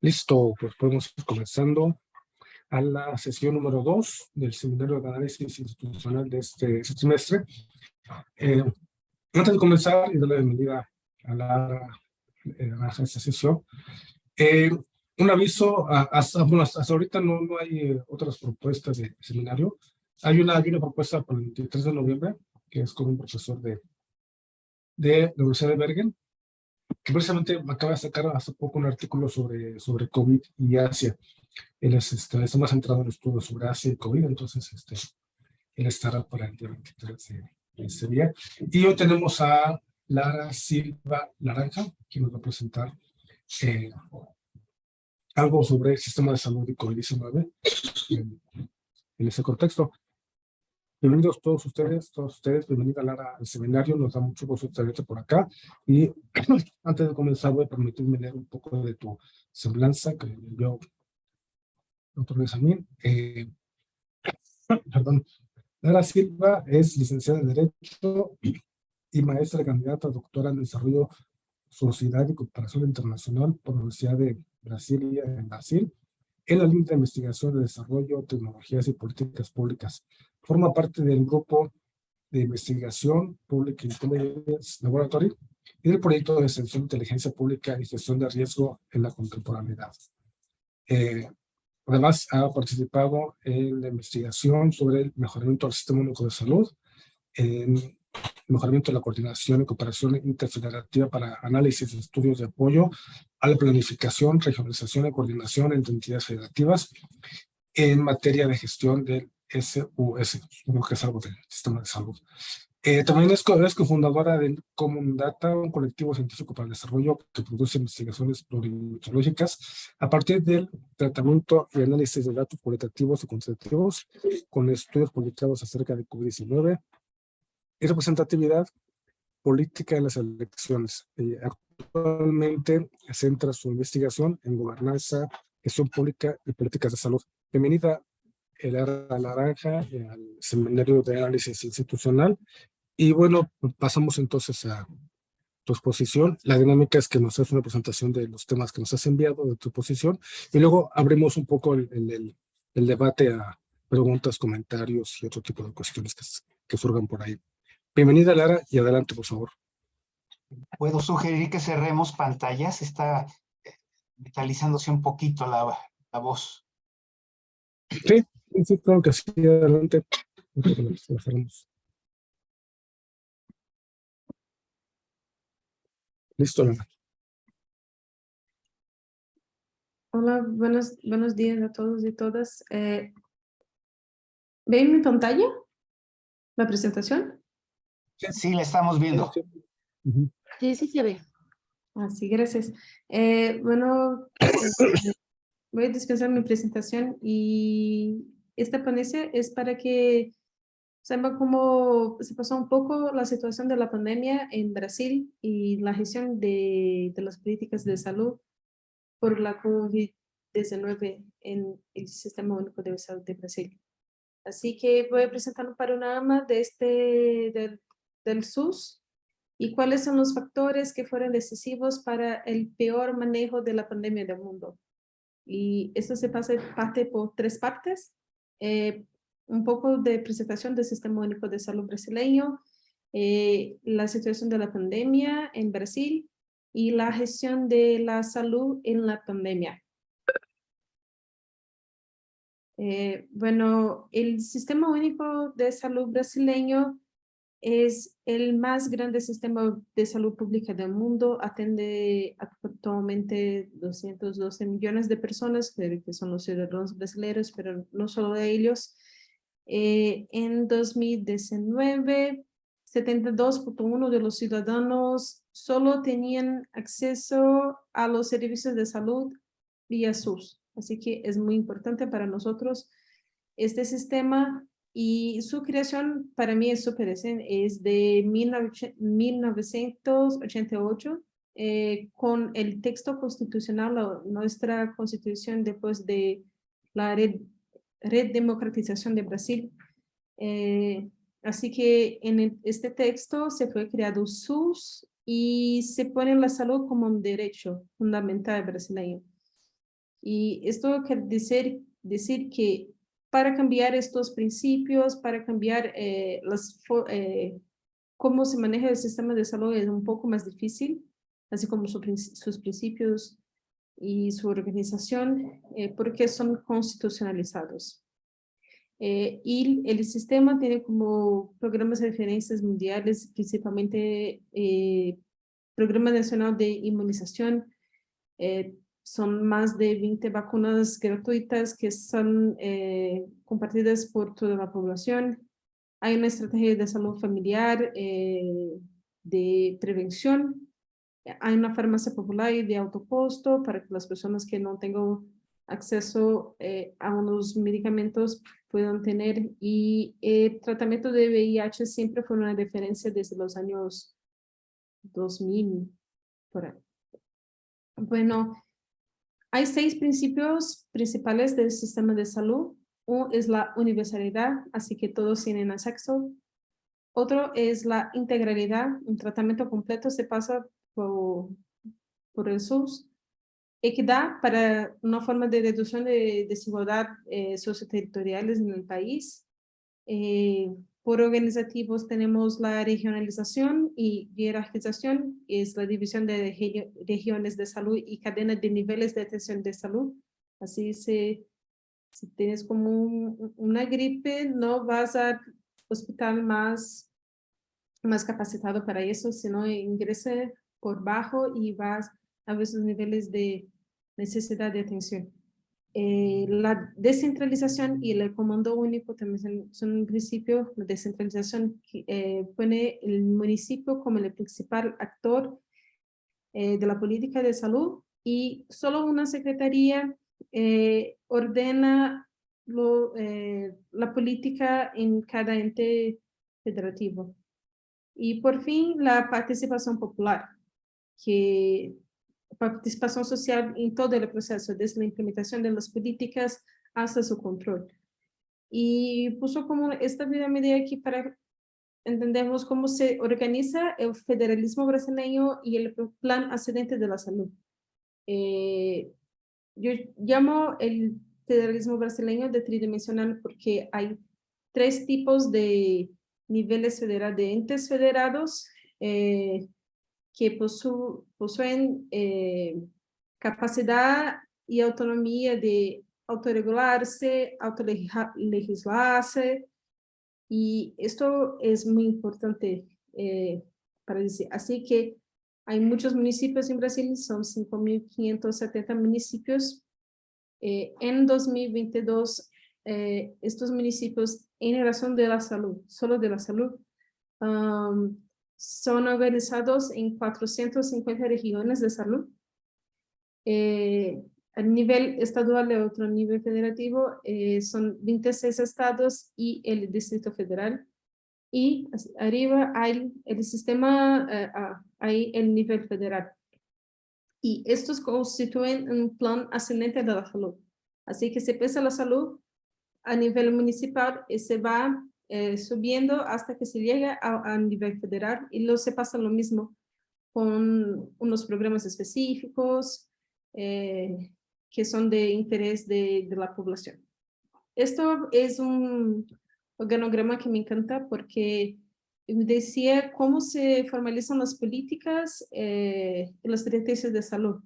Listo, pues podemos ir comenzando a la sesión número 2 del Seminario de Análisis Institucional de este trimestre. Antes de comenzar y darle la bienvenida a esta sesión, eh, un aviso, hasta ahorita no hay otras propuestas de seminario. Hay una propuesta para el 23 de noviembre, que es con un profesor de la Universidad de Bergen, que precisamente acaba de sacar hace poco un artículo sobre COVID y Asia. Él está más centrado en estudios sobre Asia y COVID, entonces él estará para el día 23 de ese día. Y hoy tenemos a Lara Silva Naranja, quien nos va a presentar algo sobre el sistema de salud y COVID-19 en ese contexto. Bienvenidos todos ustedes, bienvenida Lara al seminario, nos da mucho gusto tenerte por acá. Y antes de comenzar voy a permitirme leer un poco de tu semblanza que yo otra vez a mí. Perdón. Lara Silva es licenciada en Derecho y maestra candidata a doctora en Desarrollo, Sociedad y Cooperación Internacional por la Universidad de Brasilia, en Brasil, en la línea de investigación de desarrollo, tecnologías y políticas públicas. Forma parte del grupo de investigación Public Intelligence Laboratory y del proyecto de extensión de inteligencia pública y gestión de riesgo en la contemporaneidad. Además, ha participado en la investigación sobre el mejoramiento del Sistema Único de Salud, en el mejoramiento de la coordinación y cooperación interfederativa para análisis de estudios de apoyo a la planificación, regionalización y coordinación entre entidades federativas en materia de gestión del SUS, supongo que es algo del sistema de salud. También es cofundadora del Comundata, un colectivo científico para el desarrollo que produce investigaciones plurimetodológicas a partir del tratamiento y análisis de datos cualitativos y cuantitativos con estudios publicados acerca de COVID-19 y representatividad política en las elecciones. Actualmente centra su investigación en gobernanza, gestión pública y políticas de salud. Bienvenida, Lara Naranja, al Seminario de Análisis Institucional. Y bueno, pasamos entonces a tu exposición. La dinámica es que nos haces una presentación de los temas que nos has enviado de tu exposición y luego abrimos un poco el debate a preguntas, comentarios y otro tipo de cuestiones que surgan por ahí. Bienvenida, Lara, y adelante, por favor. Puedo sugerir que cerremos pantallas. Está vitalizándose un poquito la voz. Sí, sí, claro que sí, adelante. Listo, Lara. Hola, buenos días a todos y todas. ¿Ven mi pantalla? ¿La presentación? Sí, la estamos viendo. Sí, sí se ve. Sí, gracias. Bueno, voy a dispensar mi presentación y esta ponencia es para que sepan cómo se pasó un poco la situación de la pandemia en Brasil y la gestión de las políticas de salud por la COVID-19 en el Sistema Único de Salud de Brasil. Así que voy a presentar un panorama del SUS y cuáles son los factores que fueron decisivos para el peor manejo de la pandemia del mundo. Y esto se parte por tres partes. Un poco de presentación del Sistema Único de Salud brasileño, la situación de la pandemia en Brasil y la gestión de la salud en la pandemia. Bueno, el Sistema Único de Salud brasileño es el más grande sistema de salud pública del mundo, atiende actualmente 212 millones de personas, que son los ciudadanos brasileños, pero no solo de ellos. En 2019, 72.1% de los ciudadanos solo tenían acceso a los servicios de salud vía SUS. Así que es muy importante para nosotros este sistema y su creación para mí es súper reciente, es de 1988, con el texto constitucional, nuestra constitución después de la redemocratización de Brasil. Así que en este texto se fue creado SUS y se pone la salud como un derecho fundamental brasileño. Y esto quiere decir que para cambiar estos principios, para cambiar cómo se maneja el sistema de salud es un poco más difícil, así como sus principios y su organización, porque son constitucionalizados. Y el sistema tiene como programas de referencias mundiales, principalmente Programa Nacional de Inmunización. Son más de 20 vacunas gratuitas que son compartidas por toda la población. Hay una estrategia de salud familiar, de prevención. Hay una farmacia popular y de alto costo para que las personas que no tengan acceso a unos medicamentos puedan tener. Y el tratamiento de VIH siempre fue una referencia desde los años 2000, por ahí. Bueno, hay 6 principios principales del sistema de salud. Uno es la universalidad, así que todos tienen acceso. Otro es la integralidad, un tratamiento completo se pasa por el SUS. Equidad para una forma de reducción de desigualdad socioterritoriales en el país. Por organizativos tenemos la regionalización y jerarquización, es la división de regiones de salud y cadena de niveles de atención de salud. Así si tienes como una gripe, no vas al hospital más capacitado para eso, sino ingrese por bajo y vas a ver sus niveles de necesidad de atención. La descentralización y el comando único también son un principio. La descentralización pone el municipio como el principal actor de la política de salud y solo una secretaría ordena la política en cada ente federativo. Y por fin la participación popular, que participación social en todo el proceso, desde la implementación de las políticas hasta su control. Y puso como esta medida aquí para entendemos cómo se organiza el federalismo brasileño y el plan ascendente de la salud. Yo llamo el federalismo brasileño de tridimensional porque hay 3 tipos de niveles federales, de entes federados, que poseen capacidad y autonomía de autorregularse, autolegislarse, y esto es muy importante para decir. Así que hay muchos municipios en Brasil, son 5.570 municipios. En 2022, estos municipios, en razón de la salud, solo de la salud, son organizados en 450 regiones de salud. A nivel estadual y otro nivel federativo, son 26 estados y el Distrito Federal. Y arriba hay el sistema, hay el nivel federal. Y estos constituyen un plan ascendente de la salud. Así que se piensa la salud a nivel municipal y se va subiendo hasta que se llega a nivel federal, y luego se pasa lo mismo con unos programas específicos que son de interés de la población. Esto es un organograma que me encanta porque decía cómo se formalizan las políticas y las directrices de salud.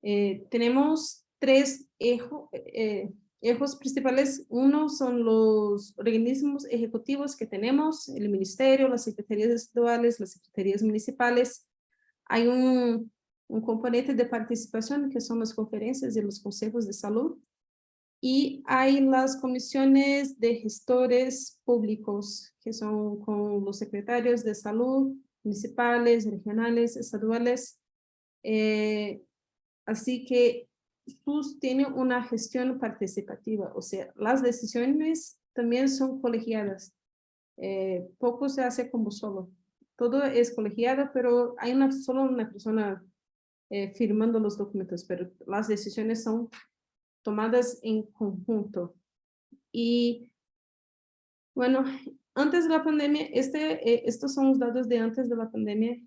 Tenemos 3 ejes principales. Uno son los organismos ejecutivos que tenemos, el ministerio, las secretarías estaduales, las secretarías municipales. Hay un componente de participación que son las conferencias y los consejos de salud. Y hay las comisiones de gestores públicos, que son con los secretarios de salud, municipales, regionales, estaduales. Así que SUS tiene una gestión participativa, o sea, las decisiones también son colegiadas. Poco se hace como solo. Todo es colegiado, pero hay solo una persona firmando los documentos, pero las decisiones son tomadas en conjunto. Y bueno, Antes de la pandemia, estos son los datos de antes de la pandemia,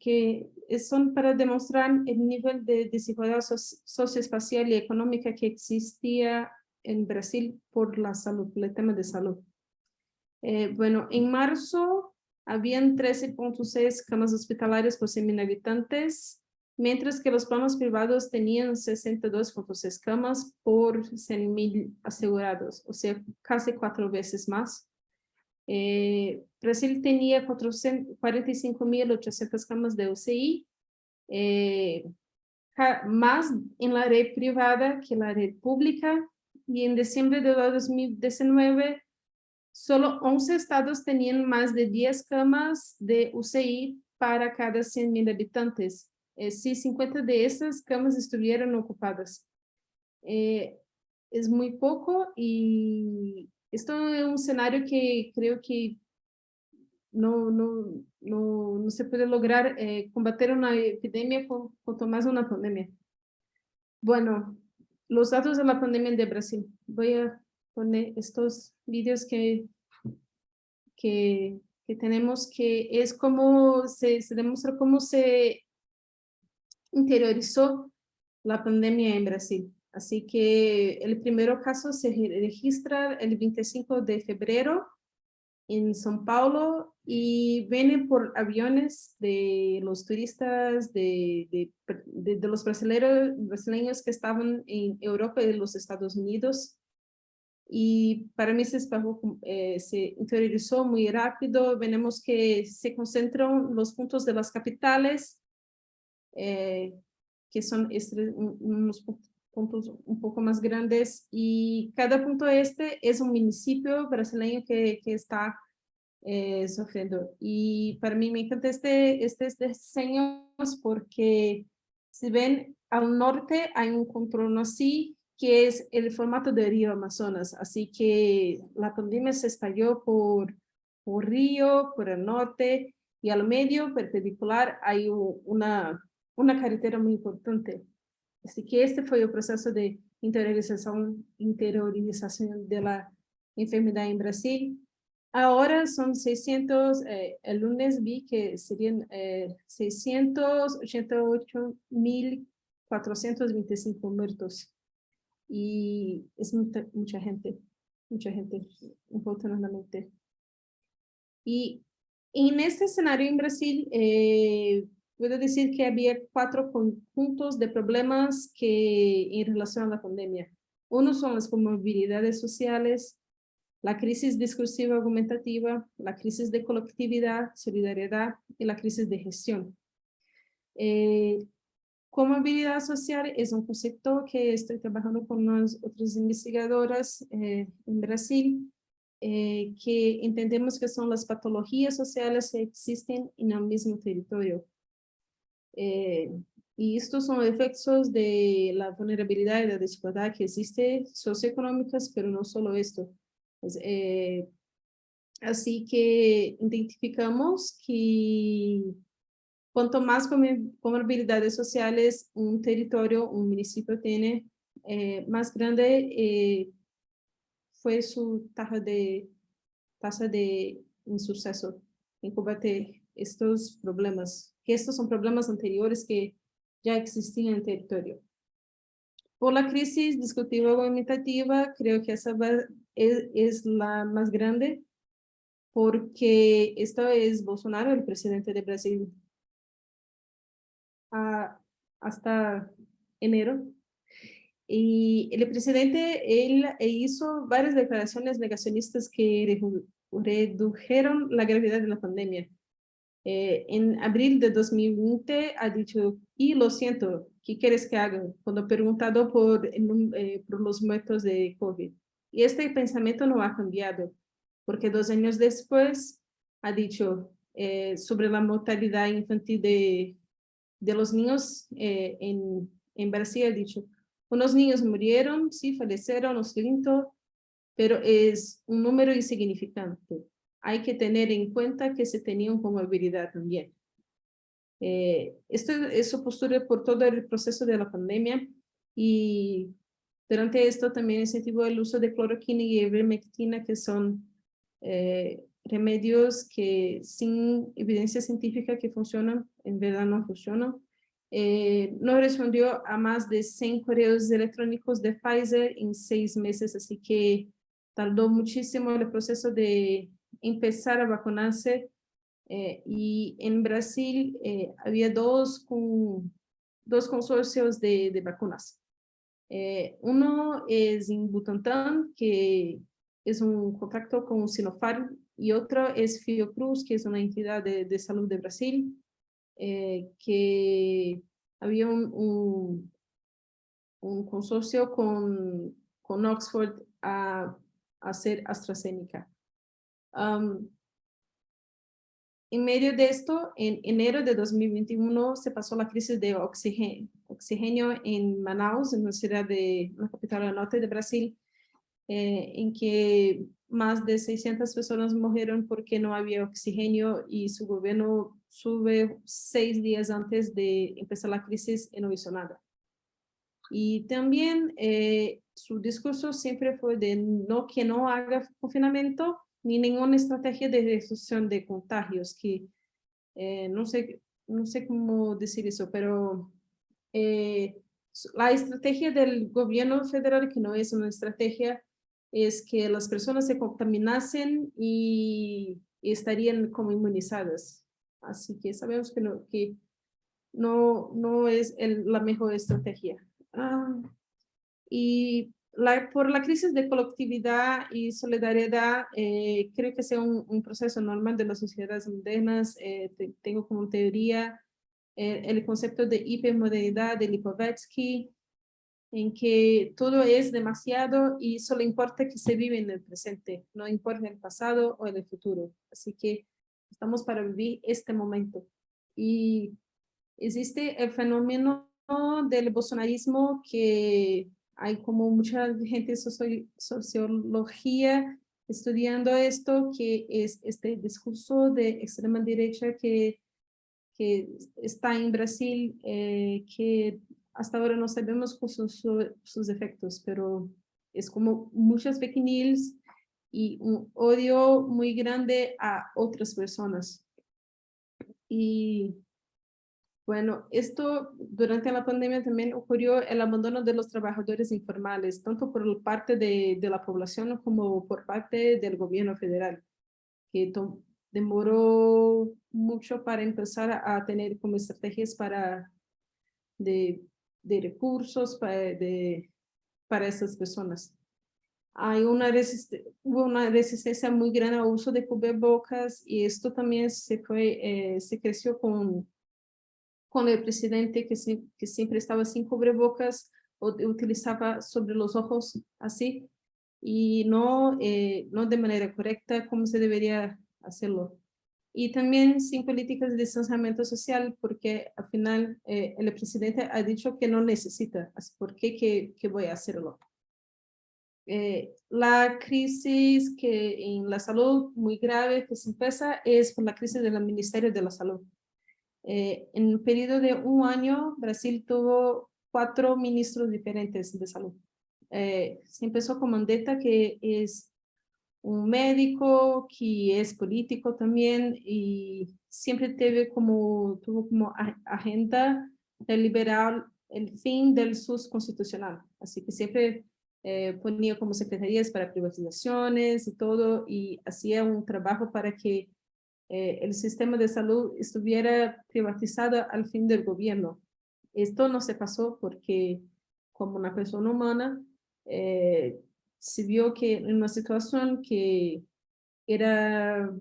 que son para demostrar el nivel de desigualdad socioespacial y económica que existía en Brasil por la salud, por el tema de salud. Bueno, en marzo habían 13.6 camas hospitalarias por 100.000 habitantes, mientras que los planos privados tenían 62.6 camas por 100.000 asegurados, o sea, casi 4 veces más. Brasil tenía 45.800 camas de UCI, más en la red privada que la red pública, y en diciembre de 2019, solo 11 estados tenían más de 10 camas de UCI para cada 100.000 habitantes. Sí, 50 de esas camas estuvieron ocupadas. Es muy poco, y esto es un escenario que creo que no se puede lograr combatir una epidemia cuanto más una pandemia. Bueno, los datos de la pandemia de Brasil. Voy a poner estos vídeos que tenemos, que es como se demuestra cómo se interiorizó la pandemia en Brasil. Así que el primer caso se registra el 25 de febrero en São Paulo, y viene por aviones de los turistas, de los brasileños que estaban en Europa y en los Estados Unidos. Y para mí se interiorizó muy rápido. Vemos que se concentran los puntos de las capitales, que son unos puntos un poco más grandes, y cada punto es un municipio brasileño que está sufriendo. Y para mí me encanta estos diseños, porque si ven al norte hay un contorno así, que es el formato del río Amazonas, así que la pandemia se espalló por río, por el norte, y al medio perpendicular hay una carretera muy importante. Así que este fue el proceso de interiorización de la enfermedad en Brasil. Ahora son 600, el lunes vi que serían 688.425 muertos. Y es mucha gente, infortunadamente. Y en este escenario en Brasil, puedo decir que había 4 conjuntos de problemas en relación a la pandemia. Uno son las comorbilidades sociales, la crisis discursiva argumentativa, la crisis de colectividad, solidaridad y la crisis de gestión. Comorbilidad social es un concepto que estoy trabajando con unas otras investigadoras en Brasil, que entendemos que son las patologías sociales que existen en el mismo territorio. Y estos son efectos de la vulnerabilidad y la desigualdad que existe socioeconómicas, pero no solo esto. Pues, así que identificamos que cuanto más comorbilidades sociales un territorio, un municipio tiene, más grande fue su tasa de insuceso en combatir estos problemas, que estos son problemas anteriores que ya existían en el territorio. Por la crisis discursiva argumentativa, creo que esa es la más grande, porque esto es Bolsonaro, el presidente de Brasil, hasta enero. Y el presidente, él hizo varias declaraciones negacionistas que redujeron la gravedad de la pandemia. En abril de 2020 ha dicho, y lo siento, ¿qué quieres que haga? Cuando preguntado por los muertos de COVID. Y este pensamiento no ha cambiado, porque 2 años después ha dicho sobre la mortalidad infantil de los niños en Brasil, ha dicho, unos niños murieron, sí, fallecieron, lo siento, pero es un número insignificante. Hay que tener en cuenta que se tenían comorbilidad también. Esto es su postura por todo el proceso de la pandemia, y durante esto también incentivó el uso de cloroquina y ivermectina, que son remedios que sin evidencia científica que funcionan, en verdad no funcionan. No respondió a más de 100 correos electrónicos de Pfizer en 6 meses, así que tardó muchísimo el proceso de empezar a vacunarse. Y en Brasil había dos consorcios de vacunas. Uno es en Butantan, que es un contacto con Sinopharm, y otro es Fiocruz, que es una entidad de salud de Brasil, que había un consorcio con Oxford a hacer AstraZeneca. En medio de esto, en enero de 2021 se pasó la crisis de oxígeno en Manaus, en la capital del norte de Brasil, en que más de 600 personas murieron porque no había oxígeno y su gobierno sube 6 días antes de empezar la crisis y no hizo nada. Y también su discurso siempre fue de que no haga confinamiento ni ninguna estrategia de reducción de contagios, que no sé cómo decir eso, pero la estrategia del gobierno federal, que no es una estrategia, es que las personas se contaminasen y estarían como inmunizadas. Así que sabemos que no es la mejor estrategia. Y por la crisis de colectividad y solidaridad, creo que sea un proceso normal de las sociedades modernas. Tengo como teoría el concepto de hipermodernidad de Lipovetsky, en que todo es demasiado y solo importa que se vive en el presente, no importa el pasado o el futuro. Así que estamos para vivir este momento. Y existe el fenómeno del bolsonarismo, que hay como mucha gente de sociología estudiando esto, que es este discurso de extrema derecha que está en Brasil, que hasta ahora no sabemos sus efectos, pero es como muchas fake news y un odio muy grande a otras personas. Y bueno, esto durante la pandemia también ocurrió el abandono de los trabajadores informales, tanto por parte de la población como por parte del gobierno federal, que demoró mucho para empezar a tener como estrategias de recursos para esas personas. Hubo una resistencia muy grande al uso de cubrebocas, y esto también se creció con el presidente que siempre estaba sin cubrebocas o utilizaba sobre los ojos así, y no de manera correcta como se debería hacerlo. Y también sin políticas de distanciamiento social, porque al final el presidente ha dicho que no necesita, así por qué que voy a hacerlo. La crisis en la salud muy grave que se empieza es por la crisis del Ministerio de la Salud. En un periodo de un año, Brasil tuvo 4 ministros diferentes de salud. Se empezó con Mandetta, que es un médico, que es político también, y siempre tuvo como agenda de liberar el fin del SUS constitucional. Así que siempre ponía como secretarías para privatizaciones y todo, y hacía un trabajo para que el sistema de salud estuviera privatizado al fin del gobierno. Esto no se pasó porque, como una persona humana, se vio que en una situación que era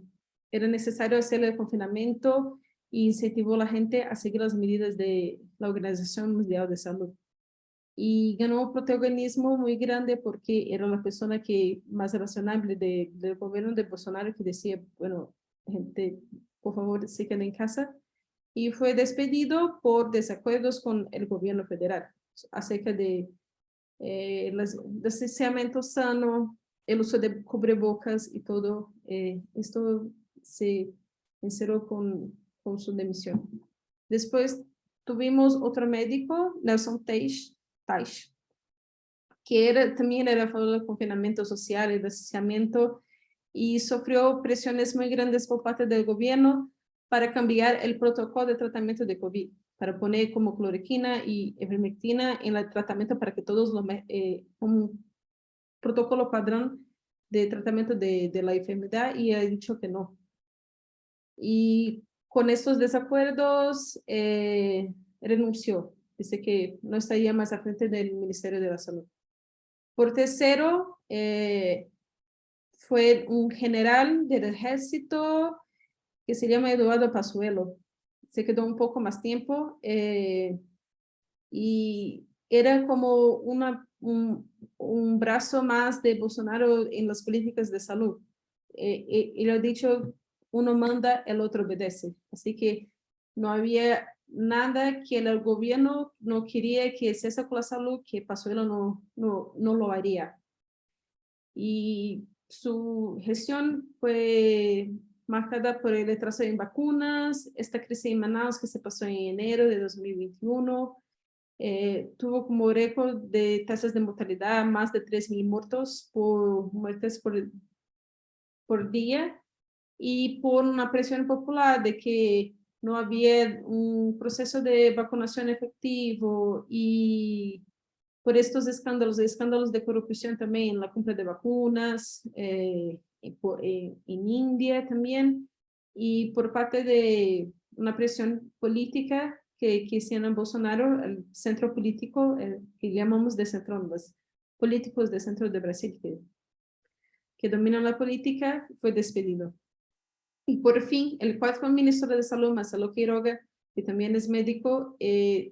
necesario hacer el confinamiento, e incentivó a la gente a seguir las medidas de la Organización Mundial de Salud. Y ganó un protagonismo muy grande porque era la persona más razonable del gobierno de Bolsonaro, que decía, bueno, gente, por favor, se queden en casa. Y fue despedido por desacuerdos con el gobierno federal acerca de el distanciamiento sano, el uso de cubrebocas y todo. Esto se encerró con su dimisión. Después tuvimos otro médico, Nelson Teich, que también era a favor del confinamiento social y distanciamiento, y sufrió presiones muy grandes por parte del gobierno para cambiar el protocolo de tratamiento de COVID, para poner como cloroquina y ivermectina en el tratamiento para que todos un protocolo padrón de tratamiento de la enfermedad, y ha dicho que no. Y con estos desacuerdos renunció. Dice que no estaría más al frente del Ministerio de la Salud. Por tercero, fue un general del ejército que se llama Eduardo Pazuello. Se quedó un poco más tiempo y era como un brazo más de Bolsonaro en las políticas de salud. Y lo ha dicho, uno manda, el otro obedece. Así que no había nada que el gobierno no quería que hiciese con la salud, que Pazuello no lo haría. Y su gestión fue marcada por el retraso en vacunas, esta crisis en Manaus que se pasó en enero de 2021, tuvo como récord de tasas de mortalidad más de 3.000 muertes por día, y por una presión popular de que no había un proceso de vacunación efectivo, y por estos escándalos de corrupción también en la compra de vacunas, en India también, y por parte de una presión política que hicieron Bolsonaro, el centro político, que llamamos de centro, los políticos de centro de Brasil que dominan la política, fue despedido. Y por fin, el cuarto ministro de Salud, Marcelo Queiroga, que también es médico,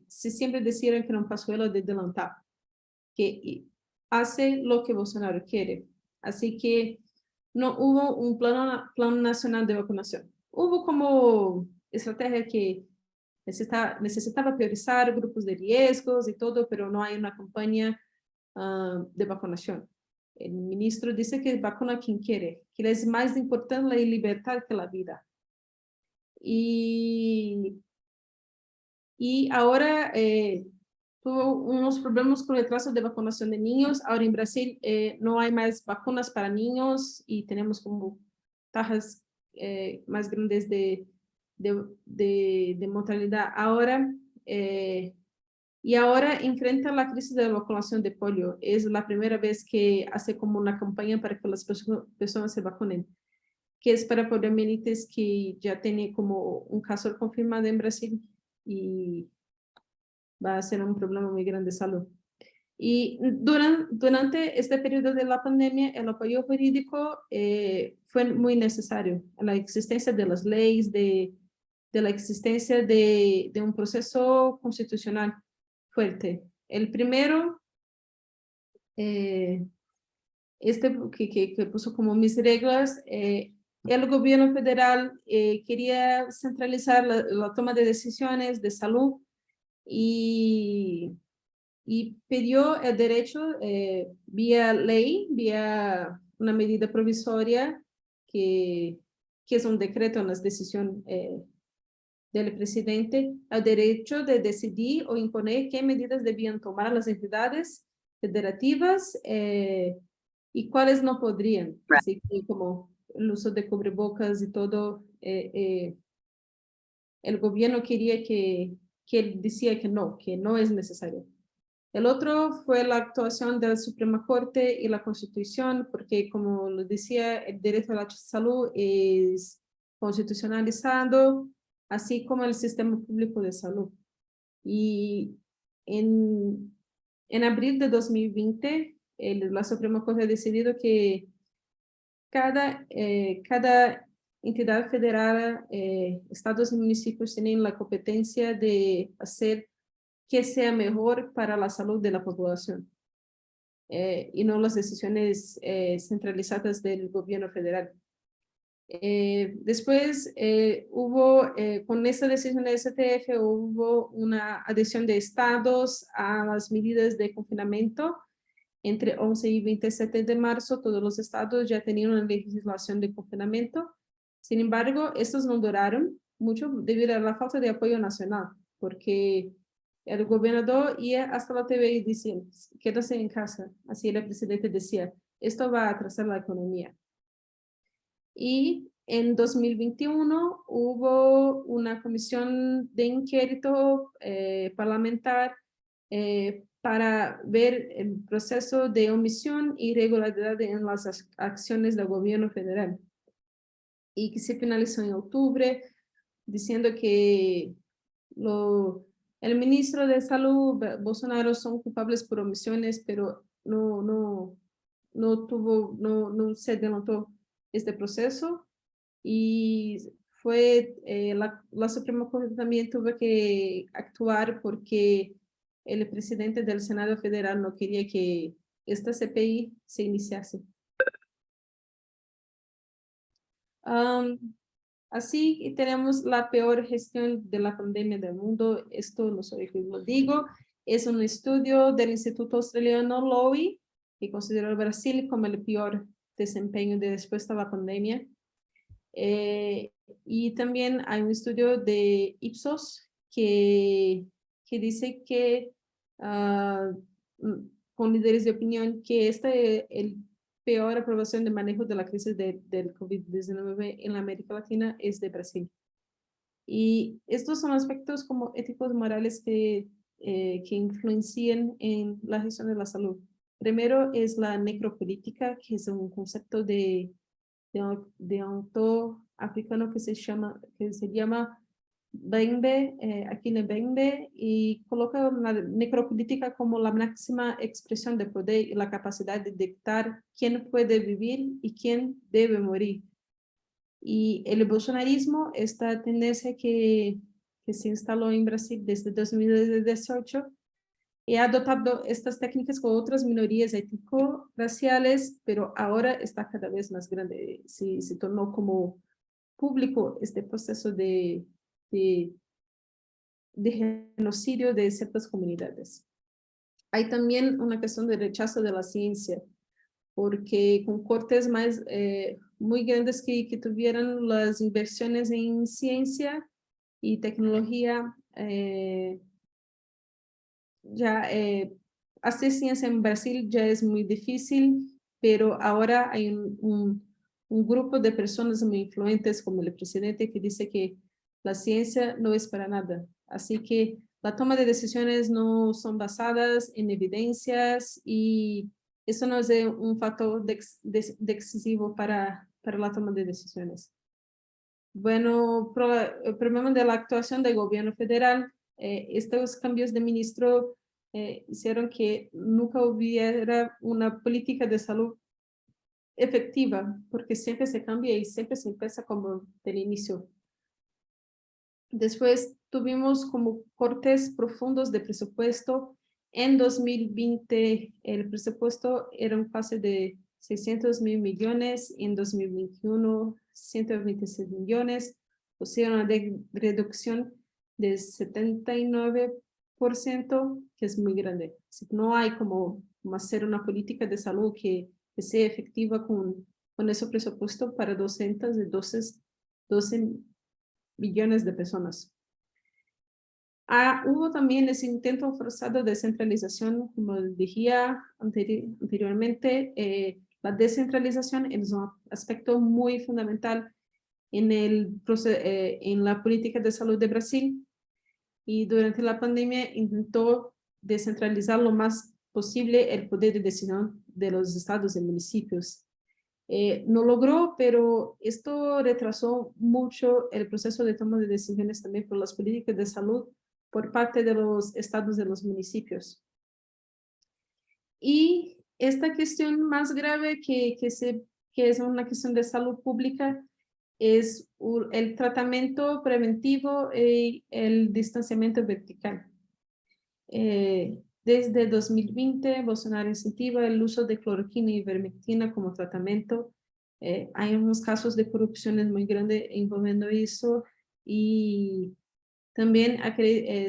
siempre decían que era un Pazuello de adelantar, que hace lo que Bolsonaro quiere. Así que no hubo un plan nacional de vacunación. Hubo como estrategia que necesitaba priorizar grupos de riesgos y todo, pero no hay una campaña de vacunación. El ministro dice que vacuna a quien quiere, que es más importante la libertad que la vida. Y ahora tuvo unos problemas con el retraso de vacunación de niños. Ahora en Brasil no hay más vacunas para niños y tenemos como tasas más grandes de mortalidad ahora. Y ahora enfrenta la crisis de la vacunación de polio. Es la primera vez que hace como una campaña para que las personas se vacunen, que es para poliomielitis, que ya tiene como un caso confirmado en Brasil y va a ser un problema muy grande de salud. Y durante este periodo de la pandemia, el apoyo jurídico fue muy necesario. La existencia de las leyes, de la existencia de un proceso constitucional fuerte. El primero, que puso como mis reglas, el gobierno federal quería centralizar la toma de decisiones de salud y pidió el derecho vía ley, vía una medida provisoria que es un decreto en las decisiones del presidente, el derecho de decidir o imponer qué medidas debían tomar las entidades federativas y cuáles no podrían. Así que como el uso de cubrebocas y todo, el gobierno quería que él decía que no es necesario. El otro fue la actuación de la Suprema Corte y la Constitución, porque como lo decía, el derecho a la salud es constitucionalizado, así como el sistema público de salud. Y en abril de 2020, la Suprema Corte ha decidido que cada entidad federal, estados y municipios tienen la competencia de hacer que sea mejor para la salud de la población y no las decisiones centralizadas del gobierno federal. Después hubo, con esta decisión de STF, hubo una adhesión de estados a las medidas de confinamiento. Entre 11 y 27 de marzo, todos los estados ya tenían una legislación de confinamiento. Sin embargo, estos no duraron mucho debido a la falta de apoyo nacional, porque el gobernador ia hasta la TV y decía, quédase en casa. Así el presidente decía, esto va a atrasar la economía. Y en 2021 hubo una comisión de inquérito parlamentar para ver el proceso de omisión y irregularidad en las acciones del gobierno federal. Y que se finalizó en octubre, diciendo que el ministro de Salud, Bolsonaro, son culpables por omisiones, pero no se denotó este proceso. Y fue la Suprema Corte también tuvo que actuar porque el presidente del Senado Federal no quería que esta CPI se iniciase. Así tenemos la peor gestión de la pandemia del mundo. Esto no soy yo lo digo, es un estudio del Instituto Australiano Lowy que consideró el Brasil como el peor desempeño de respuesta a la pandemia. Y también hay un estudio de Ipsos que dice que con líderes de opinión que el peor aprobación de manejo de la crisis del COVID-19 en la América Latina es de Brasil. Y estos son aspectos como éticos morales que influencian en la gestión de la salud. Primero es la necropolítica, que es un concepto de autor africano que se llama Bembe, Akile Bembe, y coloca la necropolítica como la máxima expresión de poder y la capacidad de dictar quién puede vivir y quién debe morir. Y el bolsonarismo, esta tendencia que se instaló en Brasil desde 2018, y ha adoptado estas técnicas con otras minorías étnico-raciales, pero ahora está cada vez más grande. Se tornó como público este proceso de genocidio de ciertas comunidades. Hay también una cuestión de rechazo de la ciencia, porque con cortes más muy grandes que tuvieran las inversiones en ciencia y tecnología, ya hacer ciencia en Brasil ya es muy difícil, pero ahora hay un grupo de personas muy influentes como el presidente que dice que la ciencia no es para nada. Así que la toma de decisiones no son basadas en evidencias y eso no es un factor decisivo para la toma de decisiones. Bueno, el problema de la actuación del gobierno federal, estos cambios de ministro hicieron que nunca hubiera una política de salud efectiva, porque siempre se cambia y siempre se empieza como del inicio. Después tuvimos como cortes profundos de presupuesto. En 2020 el presupuesto era un pase de 600.000 millones, en 2021 126 millones, o sea, una reducción de 79%, que es muy grande. No hay como hacer una política de salud que sea efectiva con ese presupuesto para 12 billones de personas. Hubo también ese intento forzado de descentralización, como decía anteriormente. La descentralización es un aspecto muy fundamental en la política de salud de Brasil, y durante la pandemia intentó descentralizar lo más posible el poder de decisión de los estados y municipios. No logró, pero esto retrasó mucho el proceso de toma de decisiones también por las políticas de salud por parte de los estados y de los municipios. Y esta cuestión más grave que es una cuestión de salud pública es el tratamiento preventivo y el distanciamiento vertical. Desde 2020, Bolsonaro incentiva el uso de cloroquina y ivermectina como tratamiento. Hay unos casos de corrupción muy grandes envolviendo eso, y también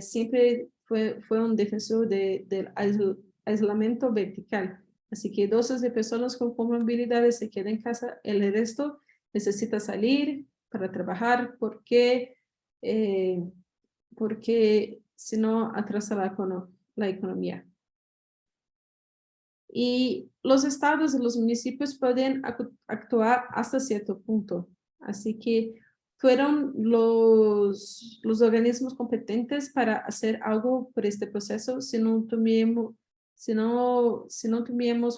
siempre fue un defensor del aislamiento vertical. Así que dosis de personas con comorbilidades se quedan en casa, el resto necesita salir para trabajar porque si no atrasa la economía. Y los estados y los municipios pueden actuar hasta cierto punto. Así que fueron los organismos competentes para hacer algo por este proceso si no tuviéramos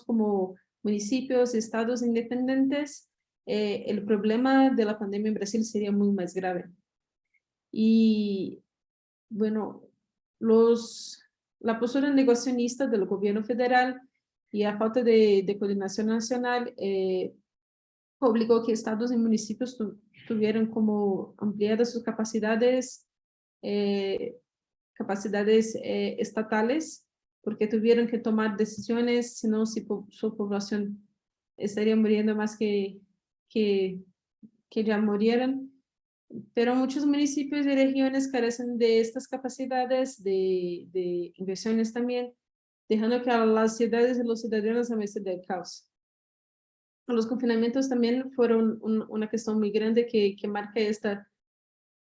como municipios, estados independientes, el problema de la pandemia en Brasil sería muy más grave. Y bueno, la postura negacionista del gobierno federal y a falta de coordinación nacional obligó que estados y municipios tuvieran como ampliadas sus capacidades estatales, porque tuvieron que tomar decisiones, si no su población estaría muriendo más que ya murieran. Pero muchos municipios y regiones carecen de estas capacidades de inversiones también, dejando que a las ciudades y los ciudadanos a merced del caos. Los confinamientos también fueron una cuestión muy grande que marca esta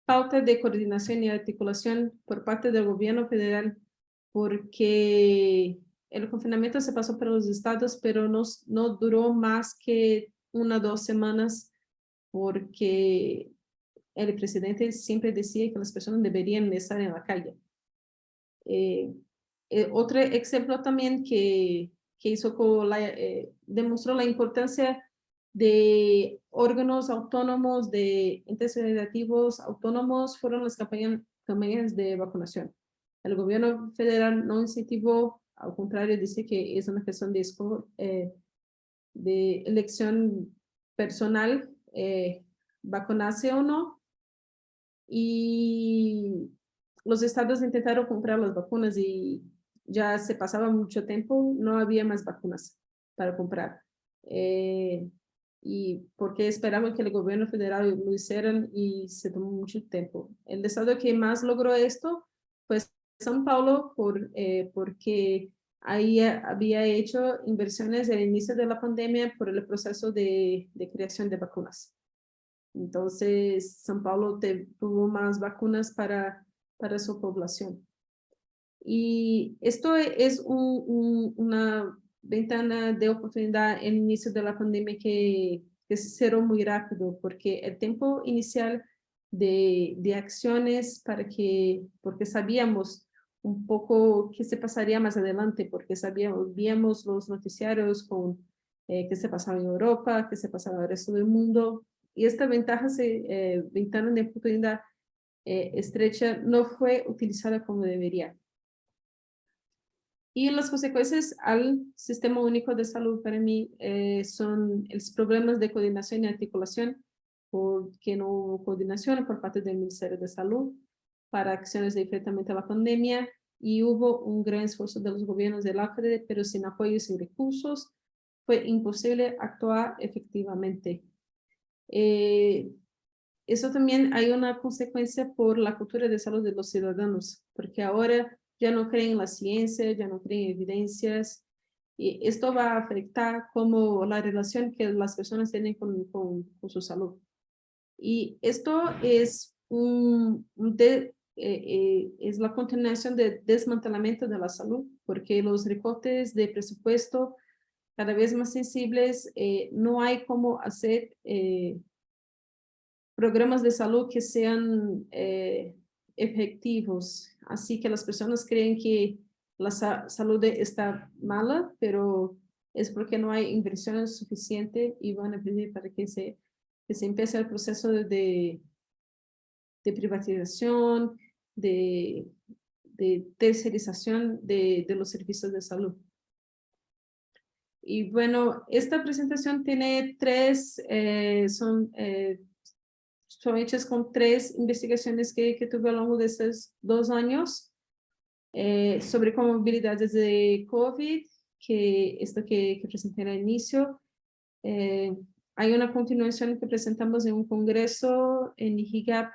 falta de coordinación y articulación por parte del gobierno federal, porque el confinamiento se pasó por los estados, pero no duró más que 1 o 2 semanas, porque el presidente siempre decía que las personas deberían estar en la calle. Otro ejemplo también que demostró la importancia de órganos autónomos, de entes federativos autónomos, fueron las campañas de vacunación. El gobierno federal no incentivó, al contrario, dice que es una cuestión de elección personal, vacunarse o no, y los estados intentaron comprar las vacunas y ya se pasaba mucho tiempo, no había más vacunas para comprar. Y porque esperaban que el gobierno federal lo hicieran y se tomó mucho tiempo. El estado que más logró esto fue São Paulo, porque ahí había hecho inversiones al inicio de la pandemia por el proceso de creación de vacunas. Entonces, São Paulo tuvo más vacunas para su población. Y esto es una ventana de oportunidad en el inicio de la pandemia que se cerró muy rápido, porque el tiempo inicial de acciones porque sabíamos un poco qué se pasaría más adelante, porque víamos los noticiarios con qué se pasaba en Europa, qué se pasaba en el resto del mundo, y esta ventana de oportunidad estrecha no fue utilizada como debería. Y las consecuencias al sistema único de salud para mí son los problemas de coordinación y articulación, porque no hubo coordinación por parte del Ministerio de Salud para acciones de enfrentamiento a la pandemia, y hubo un gran esfuerzo de los gobiernos del ACRE, pero sin apoyo y sin recursos fue imposible actuar efectivamente. Eso también hay una consecuencia por la cultura de salud de los ciudadanos, porque ahora ya no creen en la ciencia, ya no creen en evidencias, y esto va a afectar como la relación que las personas tienen con su salud. Y esto es es la continuación del desmantelamiento de la salud, porque los recortes de presupuesto cada vez más sensibles, no hay cómo hacer programas de salud que sean efectivos. Así que las personas creen que la salud está mala, pero es porque no hay inversiones suficientes y van a pedir para que se empiece el proceso de privatización, de tercerización de los servicios de salud. Y bueno, esta presentación tiene son hechas con 3 investigaciones que tuve a lo largo de estos 2 años sobre comorbilidades de COVID, esto que presenté al inicio. Hay una continuación que presentamos en un congreso en IGAP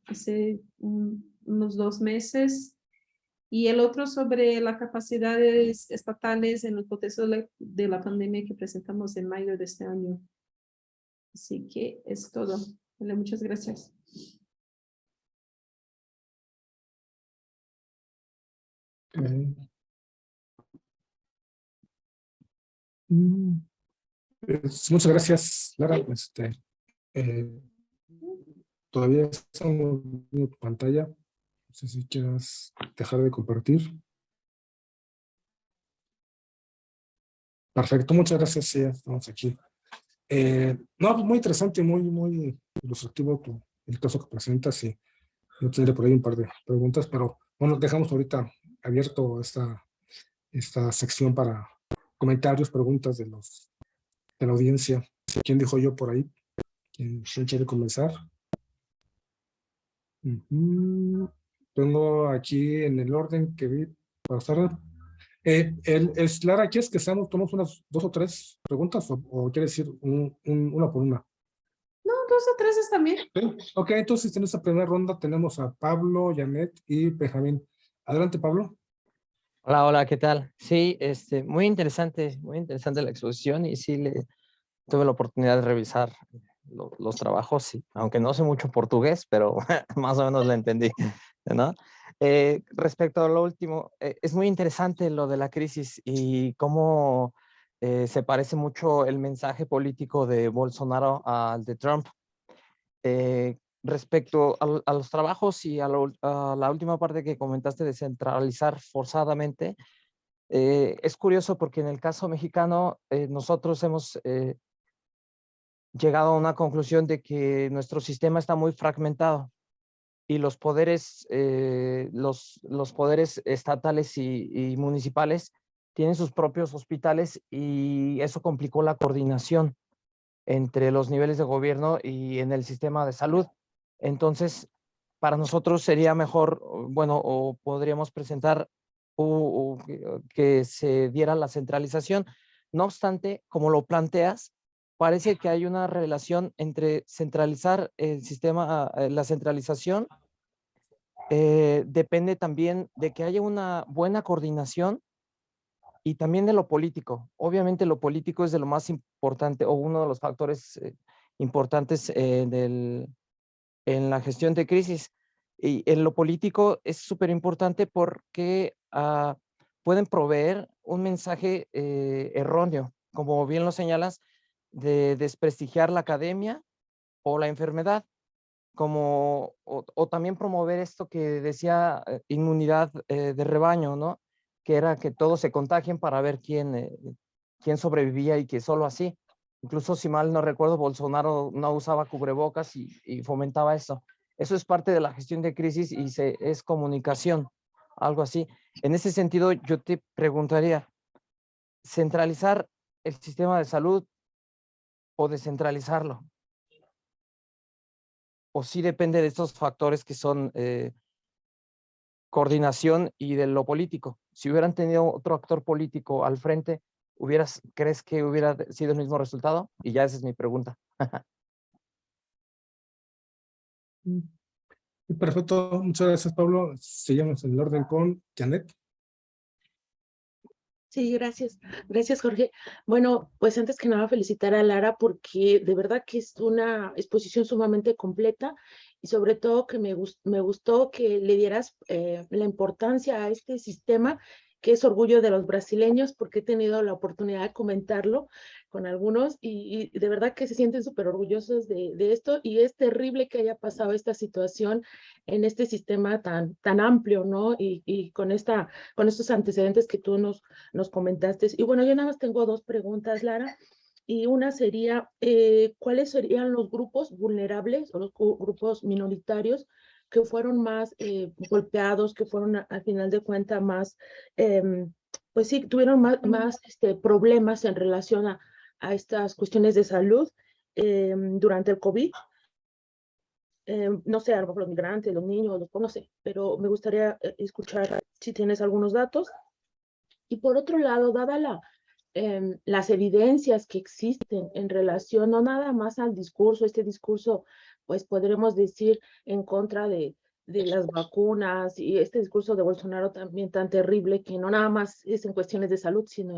hace unos 2 meses, y el otro sobre las capacidades estatales en el contexto de la pandemia que presentamos en mayo de este año. Así que es todo. Vale, muchas gracias. Mm, Muchas gracias, Lara. Eh, todavía estamos viendo tu pantalla. No sé si quieras dejar de compartir. Perfecto, muchas gracias. Sí, ya estamos aquí. No, pues muy interesante, muy ilustrativo el caso que presentas y yo tendré por ahí un par de preguntas, pero bueno, dejamos ahorita abierto esta sección para comentarios, preguntas de la audiencia. ¿Quién dijo yo por ahí? ¿Quién quiere comenzar? Tengo aquí en el orden que vi para estar. Es Lara, ¿quieres que tomamos unas 2 o 3 preguntas o quieres decir una por una? No, 2 o 3 está bien. Sí. Ok, entonces en esta primera ronda tenemos a Pablo, Janet y Benjamín. Adelante, Pablo. Hola, hola, ¿qué tal? Sí, muy interesante la exposición y sí tuve la oportunidad de revisar los trabajos, y, aunque no sé mucho portugués, pero más o menos lo entendí, ¿no? Respecto a lo último, es muy interesante lo de la crisis y cómo se parece mucho el mensaje político de Bolsonaro al de Trump. Respecto a los trabajos y a la última parte que comentaste de centralizar forzadamente, es curioso porque en el caso mexicano nosotros hemos llegado a una conclusión de que nuestro sistema está muy fragmentado y los poderes, los poderes estatales y municipales tienen sus propios hospitales y eso complicó la coordinación entre los niveles de gobierno y en el sistema de salud. Entonces, para nosotros sería mejor, bueno, o podríamos presentar que se diera la centralización. No obstante, como lo planteas, parece que hay una relación entre centralizar el sistema, la centralización, depende también de que haya una buena coordinación y también de lo político. Obviamente lo político es de lo más importante o uno de los factores importantes en la gestión de crisis. Y en lo político es súper importante porque pueden proveer un mensaje erróneo, como bien lo señalas, de desprestigiar la academia o la enfermedad, o también promover esto que decía inmunidad de rebaño, ¿no? Que era que todos se contagien para ver quién sobrevivía y que solo así. Incluso, si mal no recuerdo, Bolsonaro no usaba cubrebocas y fomentaba eso. Eso es parte de la gestión de crisis y es comunicación, algo así. En ese sentido, yo te preguntaría, ¿centralizar el sistema de salud o descentralizarlo? ¿O sí depende de estos factores que son coordinación y de lo político? Si hubieran tenido otro actor político al frente, ¿crees que hubiera sido el mismo resultado? Y ya esa es mi pregunta. Perfecto, muchas gracias, Pablo. Seguimos en el orden con Janet. Sí, gracias. Gracias, Jorge. Bueno, pues antes que nada felicitar a Lara porque de verdad que es una exposición sumamente completa y sobre todo que me gustó que le dieras la importancia a este sistema que es orgullo de los brasileños porque he tenido la oportunidad de comentarlo con algunos y de verdad que se sienten súper orgullosos de esto y es terrible que haya pasado esta situación en este sistema tan amplio, ¿no? Y con estos antecedentes que tú nos comentaste. Y bueno, yo nada más tengo 2 preguntas, Lara. Y una sería, ¿cuáles serían los grupos vulnerables o los grupos minoritarios que fueron más golpeados, que fueron al final de cuentas más, pues sí, tuvieron más problemas en relación a estas cuestiones de salud durante el COVID? No sé, a lo mejor los migrantes, los niños, no sé, pero me gustaría escuchar si tienes algunos datos. Y por otro lado, dada las evidencias que existen en relación no nada más al discurso, este discurso, pues podremos decir en contra de las vacunas y este discurso de Bolsonaro también tan terrible que no nada más es en cuestiones de salud, sino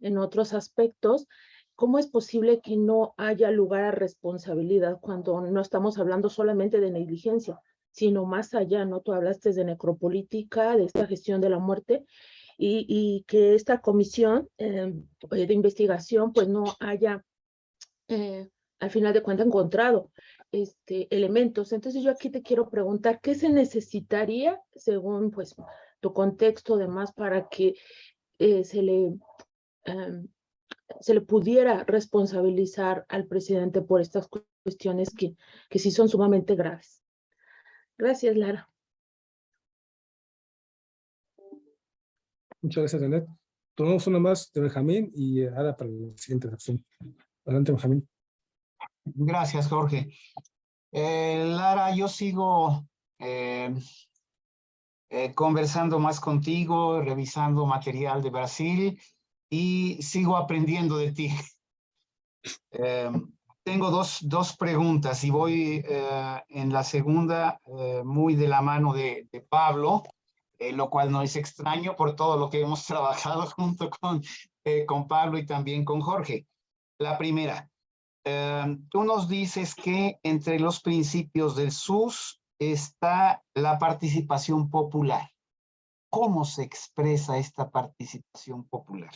en otros aspectos. ¿Cómo es posible que no haya lugar a responsabilidad cuando no estamos hablando solamente de negligencia, sino más allá, ¿no? Tú hablaste de necropolítica, de esta gestión de la muerte, y que esta comisión de investigación pues no haya al final de cuentas encontrado elementos. Entonces yo aquí te quiero preguntar, ¿qué se necesitaría según pues tu contexto demás para que se le pudiera responsabilizar al presidente por estas cuestiones que sí son sumamente graves? Gracias, Lara. Muchas gracias, Janet. Tomamos una más de Benjamín y Ada para la siguiente sección. Adelante, Benjamín. Gracias, Jorge. Lara, yo sigo conversando más contigo, revisando material de Brasil y sigo aprendiendo de ti. Tengo dos preguntas y voy en la segunda muy de la mano de Pablo, lo cual no es extraño por todo lo que hemos trabajado junto con Pablo y también con Jorge. La primera, tú nos dices que entre los principios del SUS está la participación popular. ¿Cómo se expresa esta participación popular?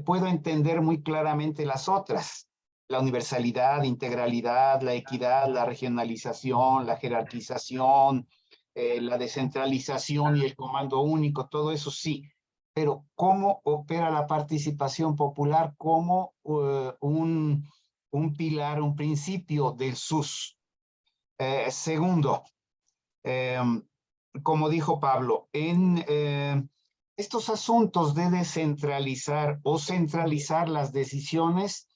Puedo entender muy claramente las otras: la universalidad, integralidad, la equidad, la regionalización, la jerarquización, la descentralización y el comando único, todo eso sí. Pero ¿cómo opera la participación popular como un pilar, un principio del SUS? Segundo, como dijo Pablo, en estos asuntos de descentralizar o centralizar las decisiones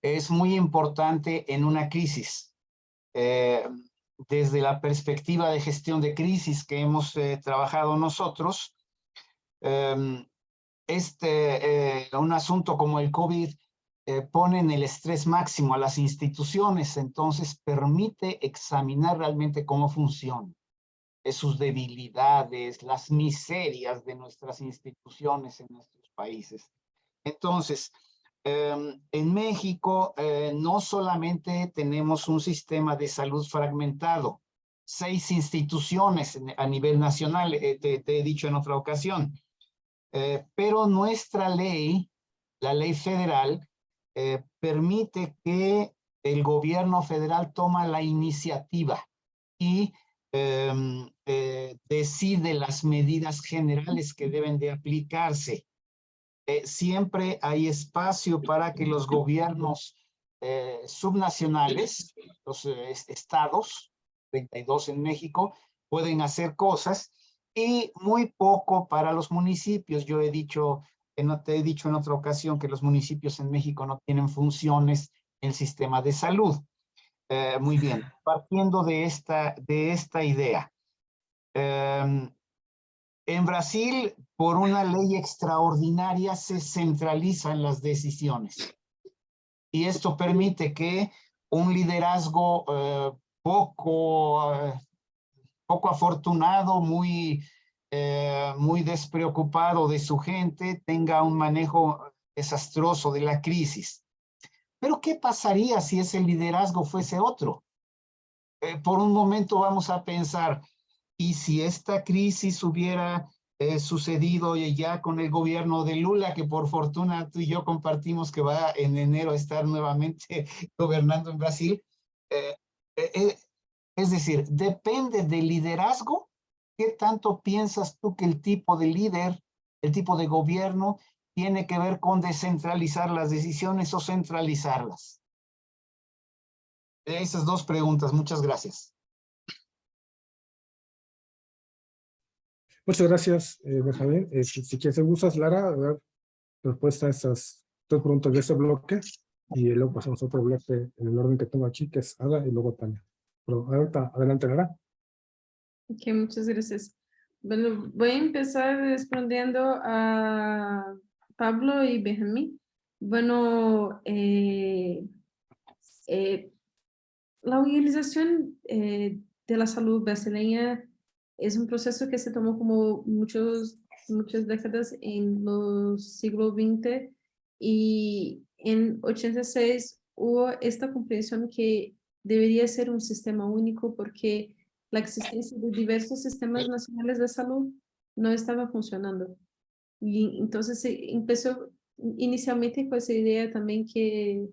es muy importante en una crisis. Desde la perspectiva de gestión de crisis que hemos trabajado nosotros, un asunto como el COVID pone en el estrés máximo a las instituciones, entonces permite examinar realmente cómo funcionan, sus debilidades, las miserias de nuestras instituciones en nuestros países. Entonces, en México no solamente tenemos un sistema de salud fragmentado, 6 instituciones a nivel nacional, te he dicho en otra ocasión, pero nuestra ley, la ley federal, permite que el gobierno federal toma la iniciativa y decide las medidas generales que deben de aplicarse. Siempre hay espacio para que los gobiernos subnacionales, los estados, 32 en México, pueden hacer cosas, y muy poco para los municipios. Yo te he dicho en otra ocasión que los municipios en México no tienen funciones en el sistema de salud. Muy bien, partiendo de esta idea. En Brasil, por una ley extraordinaria, se centralizan las decisiones. Y esto permite que un liderazgo poco afortunado, muy despreocupado de su gente, tenga un manejo desastroso de la crisis. Pero ¿qué pasaría si ese liderazgo fuese otro? Por un momento vamos a pensar, ¿y si esta crisis hubiera sucedido ya con el gobierno de Lula, que por fortuna tú y yo compartimos que va en enero a estar nuevamente gobernando en Brasil? Es decir, depende del liderazgo. ¿Qué tanto piensas tú que el tipo de líder, el tipo de gobierno, tiene que ver con descentralizar las decisiones o centralizarlas? Esas dos preguntas. Muchas gracias. Muchas gracias, Benjamín. Si quieres, gustas, Lara, a ver respuesta a esas 2 preguntas de ese bloque, y luego pasamos a otro bloque en el orden que tengo aquí, que es Ada y luego Tania. Pero ahorita, adelante, Lara. Ok, muchas gracias. Bueno, voy a empezar respondiendo a Pablo y Benjamín. Bueno, la Organización de la Salud brasileña es un proceso que se tomó como muchas décadas en los siglos XX, y en 86 hubo esta comprensión que debería ser un sistema único porque la existencia de diversos sistemas nacionales de salud no estaba funcionando. Y entonces se empezó inicialmente con esa idea también que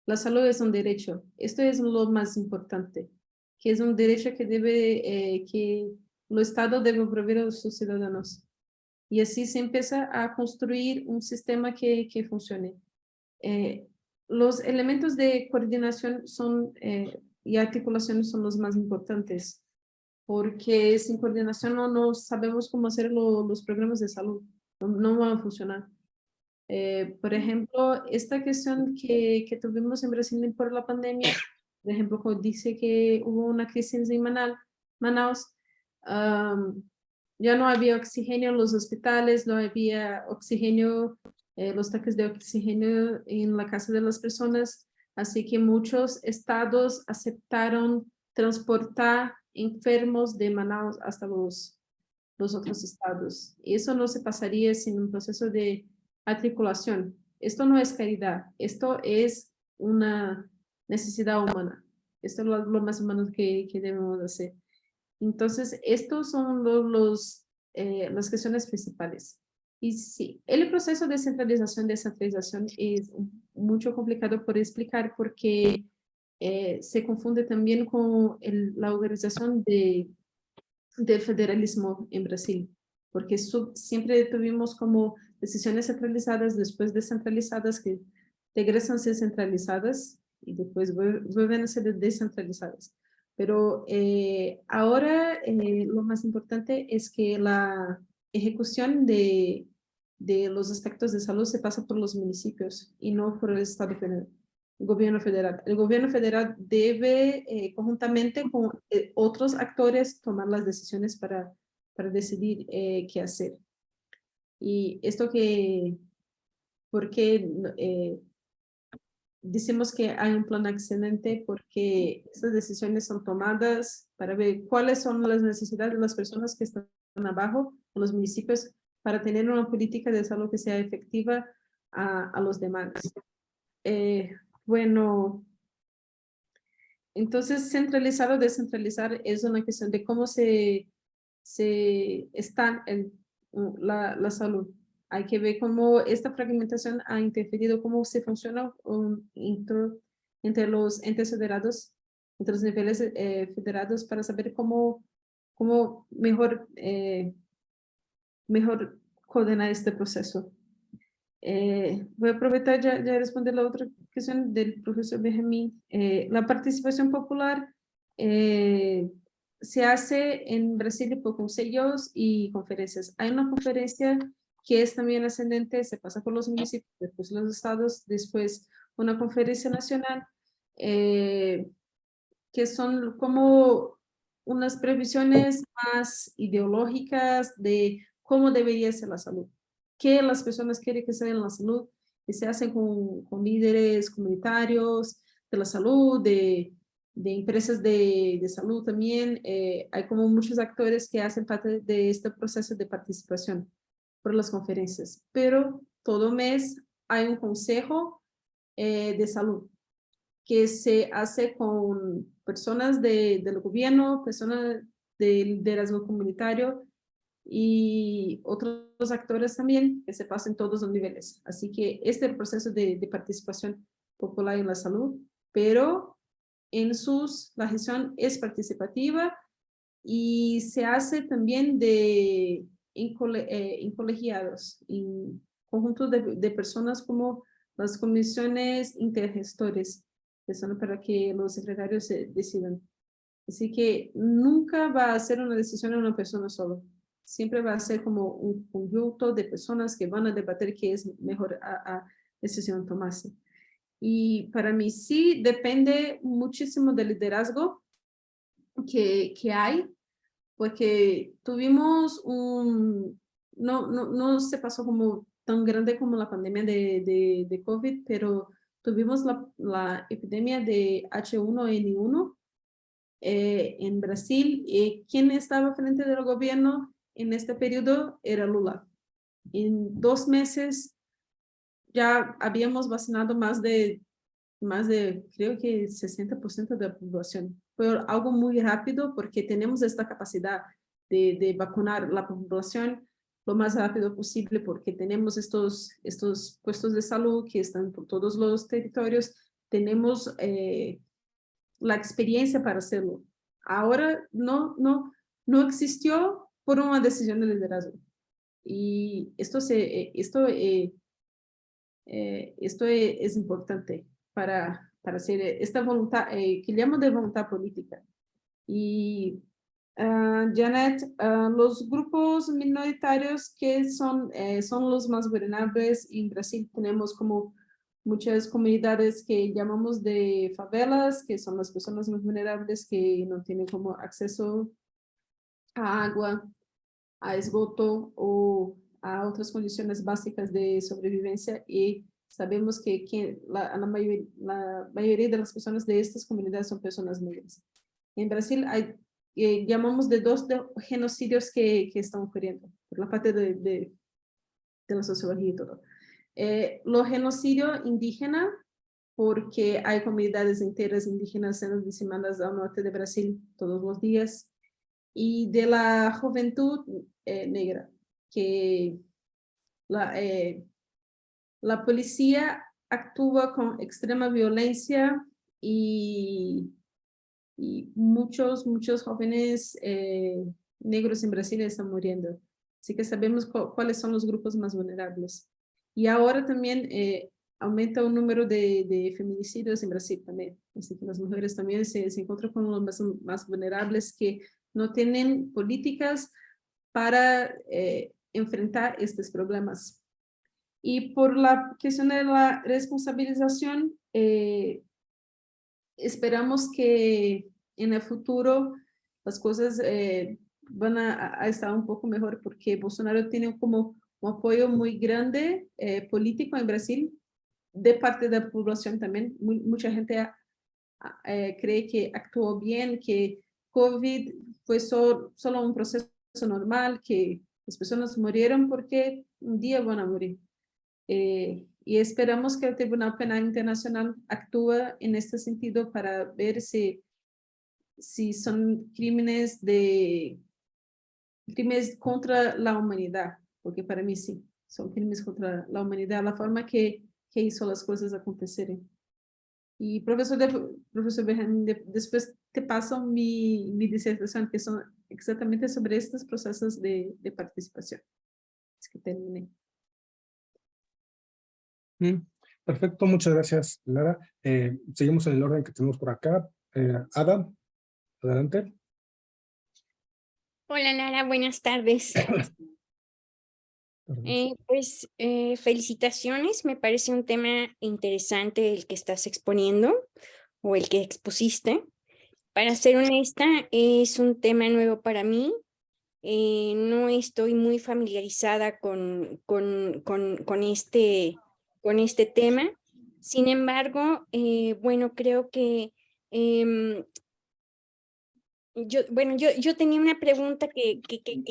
la salud es un derecho. Esto es lo más importante, que es un derecho que que el Estado debe proveer a sus ciudadanos. Y así se empieza a construir un sistema que funcione. Los elementos de coordinación son, y articulación son los más importantes, porque sin coordinación no sabemos cómo hacer los programas de salud, no van a funcionar. Por ejemplo, esta cuestión que tuvimos en Brasil por la pandemia, por ejemplo, cuando dice que hubo una crisis en Manaus, ya no había oxígeno en los hospitales, no había oxígeno, los tanques de oxígeno en la casa de las personas, así que muchos estados aceptaron transportar enfermos de Manaus hasta los otros estados. Y eso no se pasaría sin un proceso de articulación. Esto no es caridad, esto es una necesidad humana. Esto es lo más humano que debemos hacer. Entonces, estos son las cuestiones principales. Y sí, el proceso de descentralización es mucho complicado por explicar porque se confunde también con la organización del federalismo en Brasil, porque siempre tuvimos como decisiones centralizadas, después descentralizadas, que regresan a ser centralizadas y después vuelven a ser descentralizadas. Pero ahora lo más importante es que la ejecución de los aspectos de salud se pasa por los municipios y no por el Estado federal. El gobierno federal. El gobierno federal debe conjuntamente con otros actores tomar las decisiones para decidir qué hacer. Y esto porque decimos que hay un plan excelente porque estas decisiones son tomadas para ver cuáles son las necesidades de las personas que están abajo, en los municipios, para tener una política de salud que sea efectiva a los demás. Bueno, entonces centralizar o descentralizar es una cuestión de cómo se está la salud. Hay que ver cómo esta fragmentación ha interferido, cómo se funciona entre los entes federados, entre los niveles federados, para saber cómo mejor coordinar este proceso. Voy a aprovechar ya responder la otra cuestión del profesor Benjamín. La participación popular se hace en Brasil por consejos y conferencias. Hay una conferencia que es también ascendente, se pasa por los municipios, después los estados, después una conferencia nacional, que son como unas previsiones más ideológicas de cómo debería ser la salud, qué las personas quieren que sea en la salud, y se hacen con líderes comunitarios de la salud, de empresas de salud también. Hay como muchos actores que hacen parte de este proceso de participación por las conferencias, pero todo mes hay un consejo de salud que se hace con personas del gobierno, personas de liderazgo comunitario y otros actores también que se pasan en todos los niveles. Así que este es el proceso de participación popular en la salud, pero la gestión es participativa y se hace también en colegiados, en conjuntos de personas como las comisiones intergestores, que son para que los secretarios decidan. Así que nunca va a ser una decisión de una persona sola. Siempre va a ser como un conjunto de personas que van a debatir qué es mejor a decisión tomarse. Y para mí sí depende muchísimo del liderazgo que hay, porque tuvimos no se pasó como tan grande como la pandemia de COVID, pero tuvimos la epidemia de H1N1 en Brasil, y quien estaba frente del gobierno en este periodo era Lula. En 2 meses ya habíamos vacinado más de creo que 60% de la población. Fue algo muy rápido porque tenemos esta capacidad de vacunar la población lo más rápido posible porque tenemos estos puestos de salud que están por todos los territorios, tenemos la experiencia para hacerlo. Ahora no existió por una decisión de liderazgo. Y esto es importante para hacer esta voluntad, que llamo de voluntad política. Y Janet, los grupos minoritarios que son los más vulnerables. En Brasil tenemos como muchas comunidades que llamamos de favelas, que son las personas más vulnerables que no tienen como acceso a agua, a esgoto o a otras condiciones básicas de sobrevivencia, y sabemos que la mayoría de las personas de estas comunidades son personas negras. En Brasil hay, llamamos de dos genocidios que están ocurriendo, por la parte de la sociología y todo. Los genocidios indígenas, porque hay comunidades enteras indígenas siendo decimadas al norte de Brasil todos los días, y de la juventud negra, que la policía actúa con extrema violencia y muchos jóvenes negros en Brasil están muriendo. Así que sabemos cuáles son los grupos más vulnerables. Y ahora también aumenta el número de feminicidios en Brasil también. Así que las mujeres también se encuentran con los más vulnerables que no tienen políticas para enfrentar estos problemas. Y por la cuestión de la responsabilización, esperamos que en el futuro las cosas van a estar un poco mejor, porque Bolsonaro tiene como un apoyo muy grande político en Brasil, de parte de la población también. Mucha gente cree que actuó bien, que COVID fue solo un proceso normal, que las personas murieron porque un día van a morir. Y esperamos que el Tribunal Penal Internacional actúe en este sentido para ver si son crímenes contra la humanidad, porque para mí sí, son crímenes contra la humanidad, la forma que hizo las cosas acontecerem. Y profesor Benjamin, después te paso mi disertación, que son exactamente sobre estos procesos de participación. Es que terminé. Perfecto, muchas gracias, Lara. Seguimos en el orden que tenemos por acá. Adam, adelante. Hola Lara, buenas tardes. Felicitaciones, me parece un tema interesante el que estás exponiendo o el que expusiste. Para ser honesta, es un tema nuevo para mí. No estoy muy familiarizada con este tema. Sin embargo, bueno, creo que yo tenía una pregunta que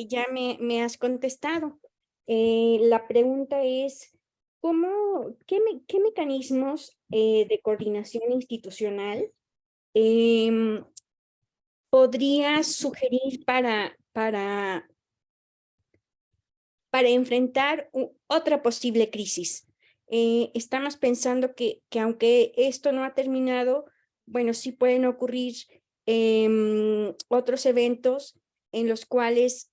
ya me has contestado. La pregunta es, ¿qué mecanismos de coordinación institucional podrías sugerir para enfrentar otra posible crisis? Estamos pensando que aunque esto no ha terminado, bueno, sí pueden ocurrir otros eventos en los cuales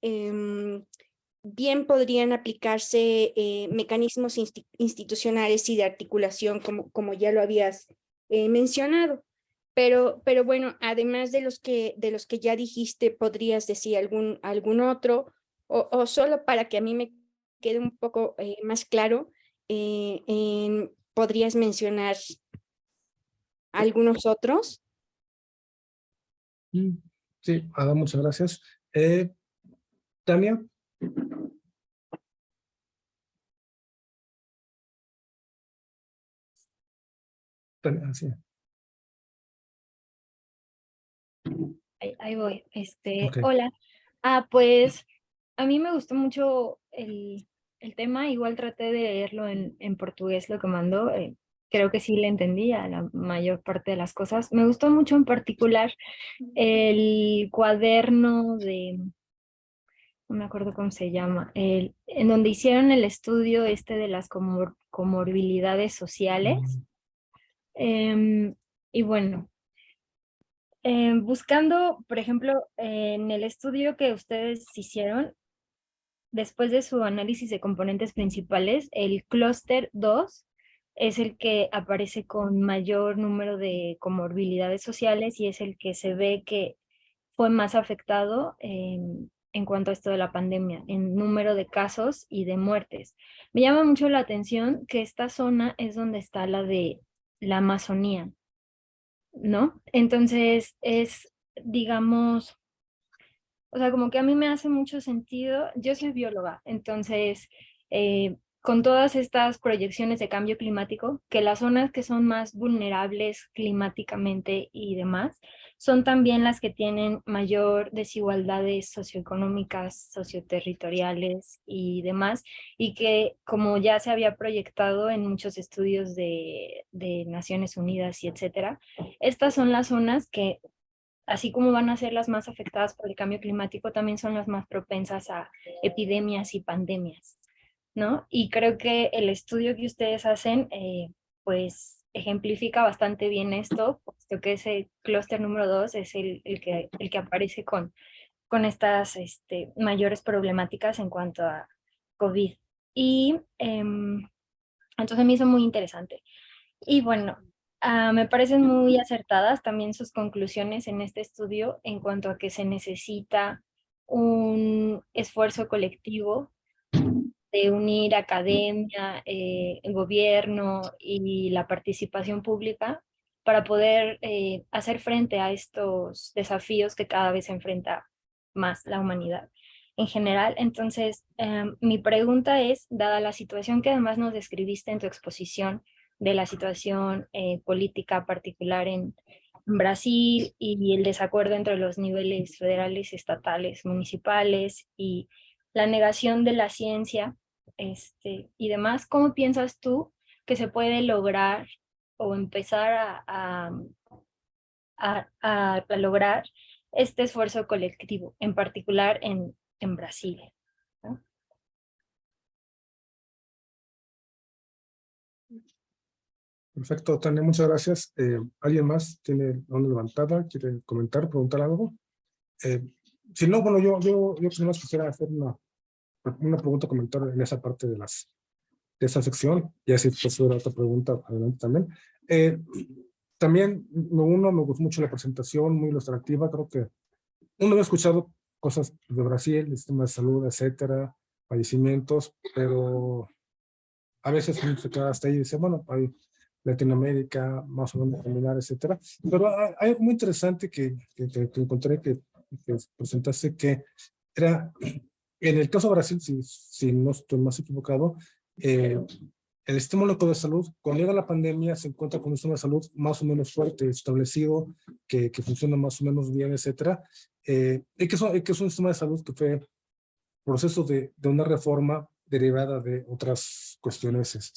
bien podrían aplicarse mecanismos institucionales y de articulación, como ya lo habías mencionado. Pero bueno, además de los que ya dijiste, ¿podrías decir algún otro? O solo para que a mí me quede un poco más claro, ¿podrías mencionar algunos otros? Sí, Ada, muchas gracias. Tania. Sí. Ahí voy. Okay. Hola. Pues a mí me gustó mucho el tema. Igual traté de leerlo en portugués, lo que mandó. Creo que sí le entendía la mayor parte de las cosas. Me gustó mucho en particular el cuaderno de no me acuerdo cómo se llama, en donde hicieron el estudio de las comorbilidades sociales. Y bueno, buscando, por ejemplo, en el estudio que ustedes hicieron, después de su análisis de componentes principales, el clúster 2 es el que aparece con mayor número de comorbilidades sociales y es el que se ve que fue más afectado en cuanto a esto de la pandemia, en número de casos y de muertes. Me llama mucho la atención que esta zona es donde está la de la Amazonía, ¿no? Entonces es, digamos, o sea, como que a mí me hace mucho sentido, yo soy bióloga, entonces, con todas estas proyecciones de cambio climático, que las zonas que son más vulnerables climáticamente y demás, son también las que tienen mayor desigualdades socioeconómicas, socioterritoriales y demás, y que como ya se había proyectado en muchos estudios de Naciones Unidas y etcétera, estas son las zonas que así como van a ser las más afectadas por el cambio climático, también son las más propensas a epidemias y pandemias, ¿no? Y creo que el estudio que ustedes hacen, pues ejemplifica bastante bien esto, puesto que ese clúster número 2 es el que aparece con estas mayores problemáticas en cuanto a COVID. Y entonces me hizo muy interesante. Y bueno, me parecen muy acertadas también sus conclusiones en este estudio en cuanto a que se necesita un esfuerzo colectivo de unir academia, el gobierno y la participación pública para poder hacer frente a estos desafíos que cada vez se enfrenta más la humanidad en general. Entonces, mi pregunta es, dada la situación que además nos describiste en tu exposición, de la situación política particular en Brasil y el desacuerdo entre los niveles federales, estatales, municipales y la negación de la ciencia y demás, ¿cómo piensas tú que se puede lograr o empezar a lograr este esfuerzo colectivo, en particular en Brasil, ¿no? Perfecto, Tania, muchas gracias. ¿Alguien más tiene la mano levantada? ¿Quiere comentar, preguntar algo? Si no, bueno, yo primero quisiera hacer una pregunta, comentar en esa parte de esa sección, y así pues otra pregunta adelante también. También me gustó mucho la presentación, muy ilustrativa. Creo que uno había escuchado cosas de Brasil, el sistema de salud, etcétera, fallecimientos, pero a veces uno se queda hasta ahí y dice, bueno, hay Latinoamérica, más o menos similar, etcétera. Pero hay algo muy interesante que encontré que presentaste, que era, en el caso de Brasil, si no estoy más equivocado, el sistema único de salud, cuando llega la pandemia, se encuentra con un sistema de salud más o menos fuerte, establecido, que funciona más o menos bien, etcétera. Y que es un sistema de salud que fue proceso de una reforma derivada de otras cuestiones,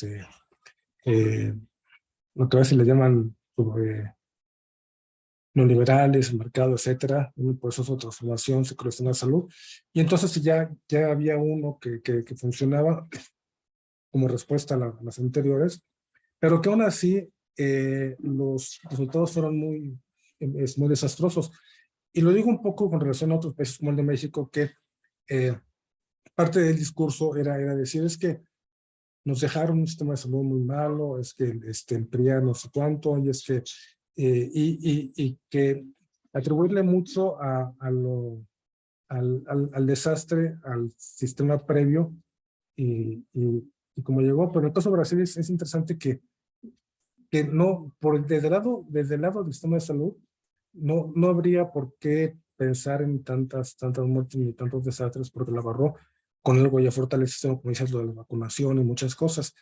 lo que a veces le llaman neoliberales, el mercado, etcétera, un proceso de transformación, se creó la salud, y entonces ya había uno que funcionaba como respuesta a las anteriores, pero que aún así los resultados fueron muy desastrosos. Y lo digo un poco con relación a otros países como el de México, que parte del discurso era decir, es que nos dejaron un sistema de salud muy malo, es que el PRI no sé cuánto, y es que, y que atribuirle mucho al desastre, al sistema previo, y como llegó. Pero en el caso de Brasil es interesante que no, desde el lado del sistema de salud, no habría por qué pensar en tantas muertes ni tantos desastres, porque lo agarró con algo ya fortalecido, el sistema, como dices, lo de la vacunación y muchas cosas.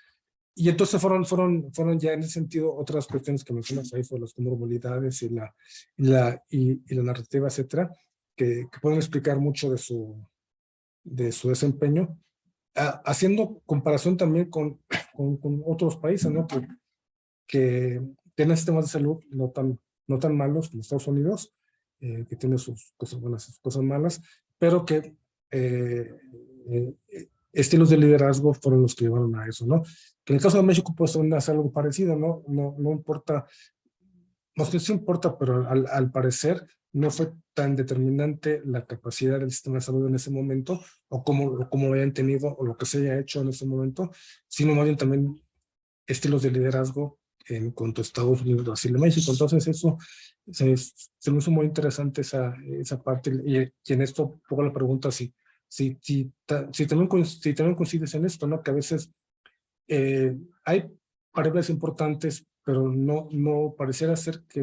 Y entonces fueron ya en ese sentido otras cuestiones que mencionas ahí, sobre las comorbilidades y la narrativa, etcétera, que pueden explicar mucho de su desempeño, haciendo comparación también con otros países, ¿no? Que tienen sistemas de salud no tan malos como Estados Unidos, que tiene sus cosas buenas y sus cosas malas, pero que estilos de liderazgo fueron los que llevaron a eso, ¿no? Que en el caso de México pues es algo parecido, ¿no? No importa, no sé si importa, pero al parecer no fue tan determinante la capacidad del sistema de salud en ese momento, o cómo lo hayan tenido, o lo que se haya hecho en ese momento, sino más bien también estilos de liderazgo en cuanto a Estados Unidos, Brasil y México. Entonces eso se me hizo muy interesante esa parte, y en esto un poco la pregunta si también coincides en esto, ¿no? Que a veces hay variables importantes, pero no pareciera ser que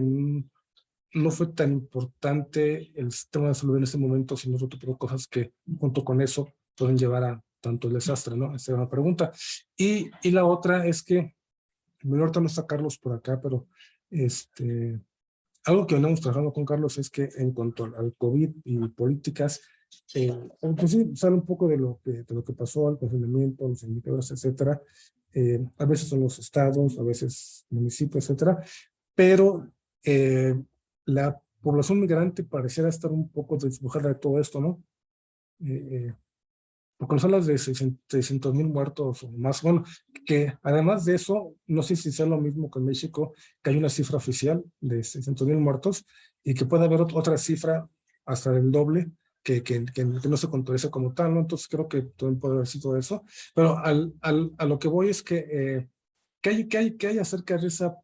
no fue tan importante el sistema de salud en ese momento, sino otro tipo de cosas que junto con eso pueden llevar a tanto el desastre, ¿no? Esa es una pregunta. Y la otra es que, bueno, ahorita no está Carlos por acá, pero algo que venimos trabajando con Carlos es que en cuanto al COVID y políticas, pues sí, sale un poco de lo que pasó, al confinamiento, los indicadores, etcétera. A veces son los estados, a veces municipios, etcétera, pero la población migrante pareciera estar un poco desdibujada de todo esto, ¿no? Porque nos hablas de 600,000 muertos o más, bueno, que además de eso, no sé si sea lo mismo que en México, que hay una cifra oficial de 600,000 muertos y que puede haber otra cifra hasta del doble que no se contabiliza como tal, ¿no? Entonces creo que también puede haber sido eso, pero a lo que voy es que ¿qué hay acerca de esa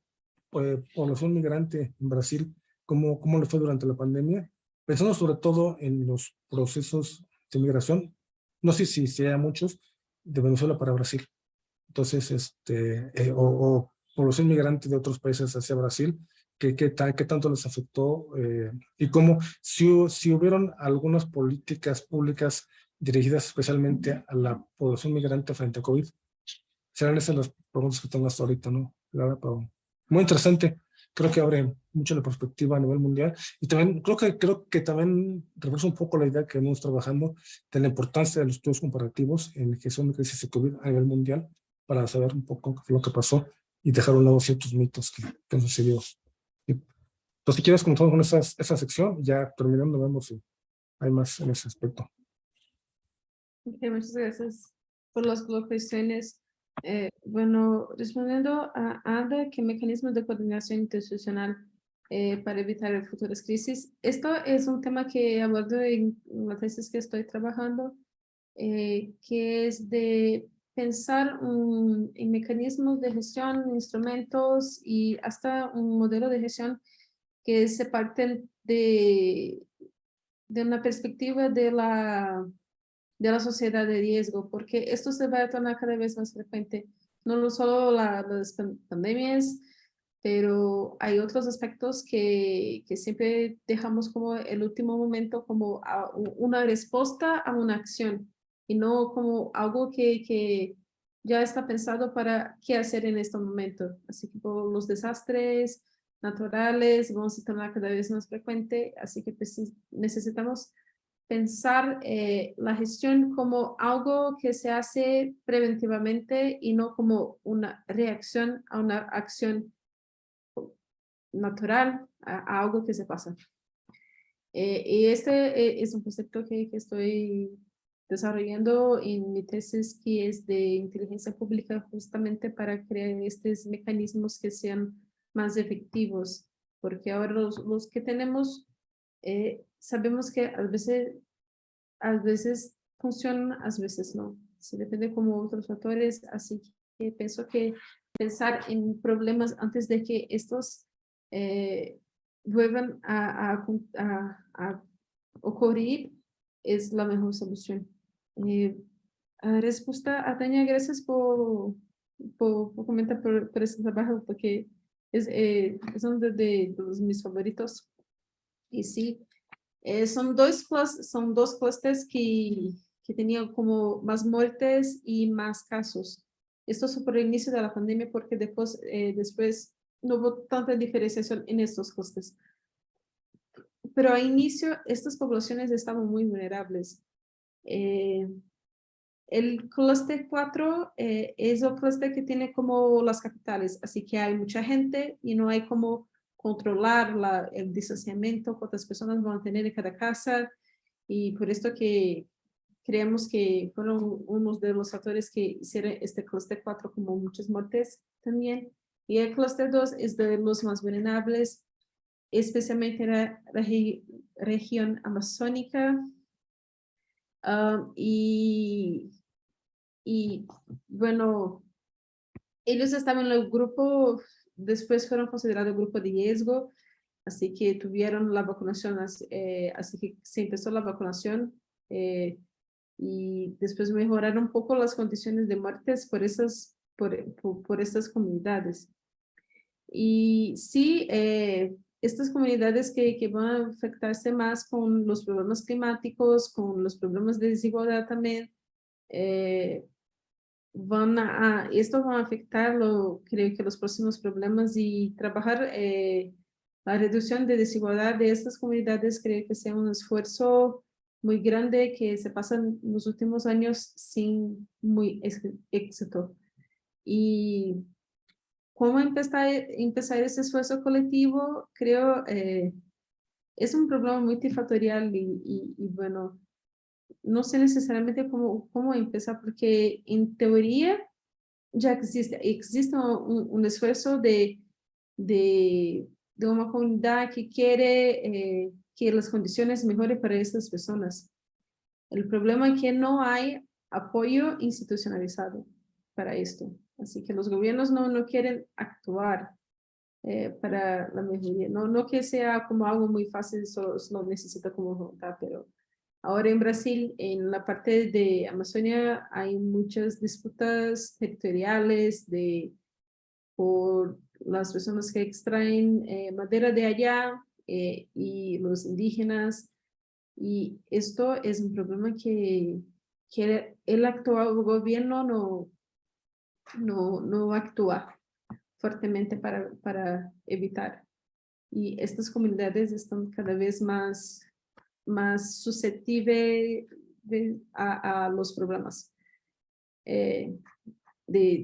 población migrante en Brasil? ¿Cómo le fue durante la pandemia? Pensando sobre todo en los procesos de migración, no sé si hay muchos de Venezuela para Brasil. Entonces, o población migrante de otros países hacia Brasil, ¿qué tanto les afectó? Y cómo, si hubieron algunas políticas públicas dirigidas especialmente a la población migrante frente a COVID. Serán esas las preguntas que tengo hasta ahorita, ¿no? Claro, pero muy interesante. Creo que abre mucho la perspectiva a nivel mundial. Y también creo que también refuerza un poco la idea que venimos trabajando de la importancia de los estudios comparativos en gestión de crisis de COVID a nivel mundial para saber un poco qué fue lo que pasó y dejar a un lado ciertos mitos que han sucedido. Entonces, si quieres comenzar con esa sección, ya terminando, vemos si hay más en ese aspecto. Ok, muchas gracias por las cuestiones. Bueno, respondiendo a Ada, ¿qué mecanismos de coordinación institucional para evitar futuras crisis? Esto es un tema que abordo en la tesis que estoy trabajando, que es de pensar en mecanismos de gestión, instrumentos y hasta un modelo de gestión que se parten de una perspectiva de la sociedad de riesgo, porque esto se va a tornar cada vez más frecuente, no solo las pandemias, pero hay otros aspectos que siempre dejamos como el último momento, como una respuesta a una acción, y no como algo que ya está pensado para qué hacer en este momento. Así que por los desastres naturales vamos a tornar cada vez más frecuente, así que necesitamos pensar la gestión como algo que se hace preventivamente y no como una reacción a una acción natural, a algo que se pasa. Y es un concepto que estoy desarrollando en mi tesis, que es de inteligencia pública, justamente para crear estos mecanismos que sean más efectivos, porque ahora los que tenemos, sabemos que a veces funcionan, a veces no. Se depende como otros factores, así que pienso que pensar en problemas antes de que estos vuelvan a ocurrir es la mejor solución. Respuesta a Tania, gracias por comentar por este trabajo, porque es uno de los mis favoritos. Y sí, son dos clústeres que tenían como más muertes y más casos. Esto fue por el inicio de la pandemia, porque después no hubo tanta diferenciación en estos clústeres. Pero al inicio, estas poblaciones estaban muy vulnerables. El clúster 4 es el clúster que tiene como las capitales, así que hay mucha gente y no hay como controlar el distanciamiento, cuántas personas van a tener en cada casa, y por esto que creemos que fueron unos de los factores que hicieron este clúster 4 como muchas muertes también. Y el clúster 2 es de los más vulnerables, especialmente en la región amazónica. Y bueno, ellos estaban en el grupo, después fueron considerados grupo de riesgo, así que tuvieron la vacunación, así que se empezó la vacunación y después mejoraron un poco las condiciones de muertes por estas comunidades. Y sí, estas comunidades que van a afectarse más con los problemas climáticos, con los problemas de desigualdad también, esto va a afectar, creo que los próximos problemas y trabajar la reducción de desigualdad de estas comunidades creo que sea un esfuerzo muy grande que se pasa en los últimos años sin muy éxito. Y cómo empezar ese esfuerzo colectivo, creo, es un problema multifactorial y bueno, no sé necesariamente cómo empezar, porque en teoría ya existe un esfuerzo de una comunidad que quiere que las condiciones mejoren para estas personas. El problema es que no hay apoyo institucionalizado para esto. Así que los gobiernos no quieren actuar para la mejoría. No que sea como algo muy fácil, solo necesita como voluntad, pero ahora en Brasil, en la parte de Amazonia, hay muchas disputas territoriales por las personas que extraen madera de allá y los indígenas. Y esto es un problema que el actual gobierno no actúa fuertemente para evitar. Y estas comunidades están cada vez más susceptibles a los problemas de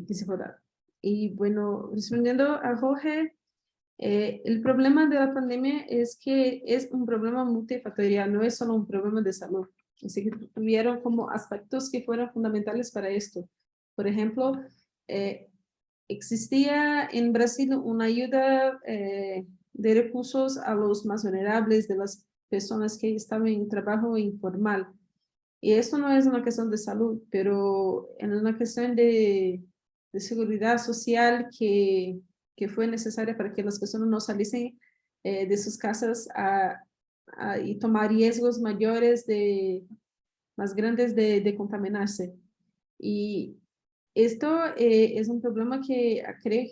desigualdad. Y bueno, respondiendo a Jorge, el problema de la pandemia es que es un problema multifactorial, no es solo un problema de salud. Así que tuvieron como aspectos que fueron fundamentales para esto. Por ejemplo, existía en Brasil una ayuda de recursos a los más vulnerables, de las personas que estaban en trabajo informal. Y esto no es una cuestión de salud, pero es una cuestión de seguridad social que fue necesaria para que las personas no saliesen de sus casas y tomar riesgos mayores, más grandes de contaminarse. Y esto es un problema que creo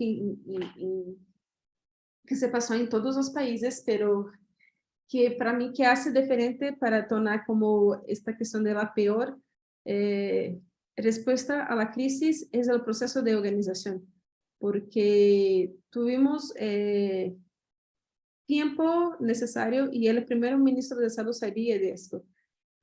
que se pasó en todos los países, pero que para mí que hace diferente para tornar como esta cuestión de la peor respuesta a la crisis es el proceso de organización, porque tuvimos tiempo necesario y el primer ministro de Salud sabía de esto.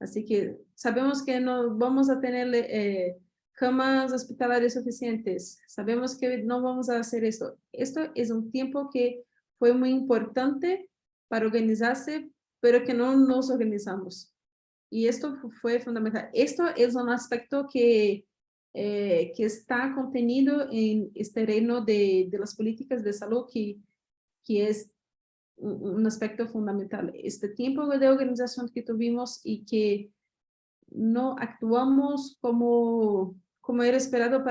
Así que sabemos que no vamos a tener camas hospitalarias suficientes, sabemos que no vamos a hacer esto. Esto es un tiempo que fue muy importante para organizarse, pero que no nos organizamos. Y esto fue fundamental. Esto es un aspecto que está contenido en este reino de las políticas de salud, que es un aspecto fundamental. Este tiempo de organización que tuvimos y que no actuamos como era esperado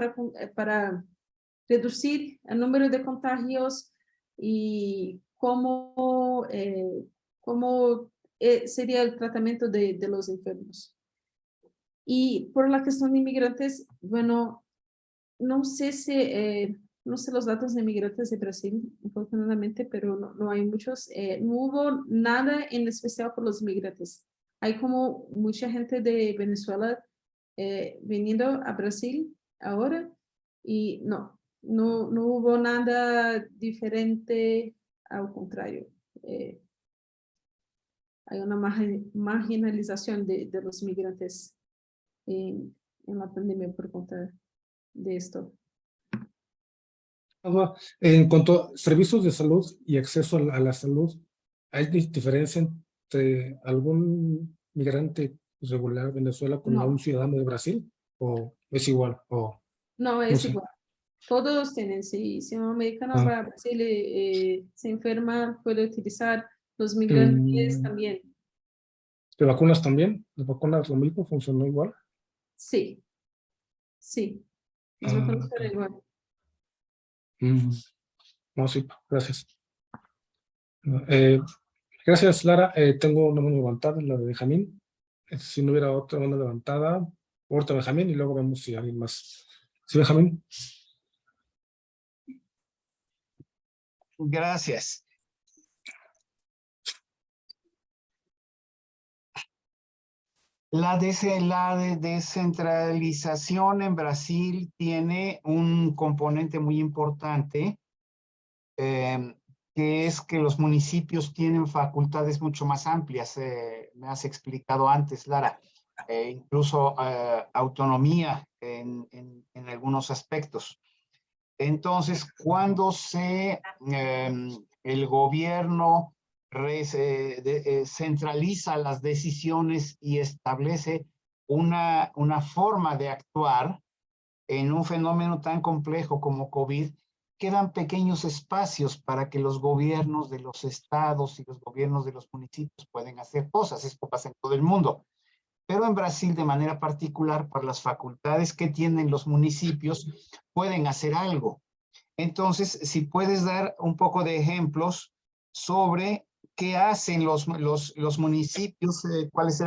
para reducir el número de contagios y cómo sería el tratamiento de los enfermos. Y por la cuestión de inmigrantes, bueno, no sé los datos de inmigrantes de Brasil, afortunadamente, pero no hay muchos. No hubo nada en especial por los inmigrantes. Hay como mucha gente de Venezuela viniendo a Brasil ahora y no hubo nada diferente, al contrario. Hay una marginalización de los migrantes en la pandemia por cuenta de esto. En cuanto a servicios de salud y acceso a la salud, ¿hay diferencia entre algún migrante regular Venezuela con No. un ciudadano de Brasil? ¿O es igual? O No, no es sé. igual. Todos tienen, si un americano Ah. va a Brasil se enferma, puede utilizar, los migrantes también. ¿De vacunas también? ¿De vacunas lo mismo? ¿Funcionó igual? Sí, sí, los Ah, vacunas ok. fueron igual. No, sí, gracias. Gracias, Lara. Tengo una mano levantada, la de Benjamín. Si no hubiera otra mano levantada, ahorita Benjamín y luego vemos si alguien más. Sí, Benjamín. Gracias. La descentralización en Brasil tiene un componente muy importante, que es que los municipios tienen facultades mucho más amplias. Me has explicado antes, Lara, incluso autonomía en algunos aspectos. Entonces, cuando el gobierno centraliza las decisiones y establece una forma de actuar en un fenómeno tan complejo como COVID, quedan pequeños espacios para que los gobiernos de los estados y los gobiernos de los municipios pueden hacer cosas. Esto pasa en todo el mundo. Pero en Brasil, de manera particular, por las facultades que tienen los municipios, pueden hacer algo. Entonces, si puedes dar un poco de ejemplos sobre qué hacen los municipios, cuáles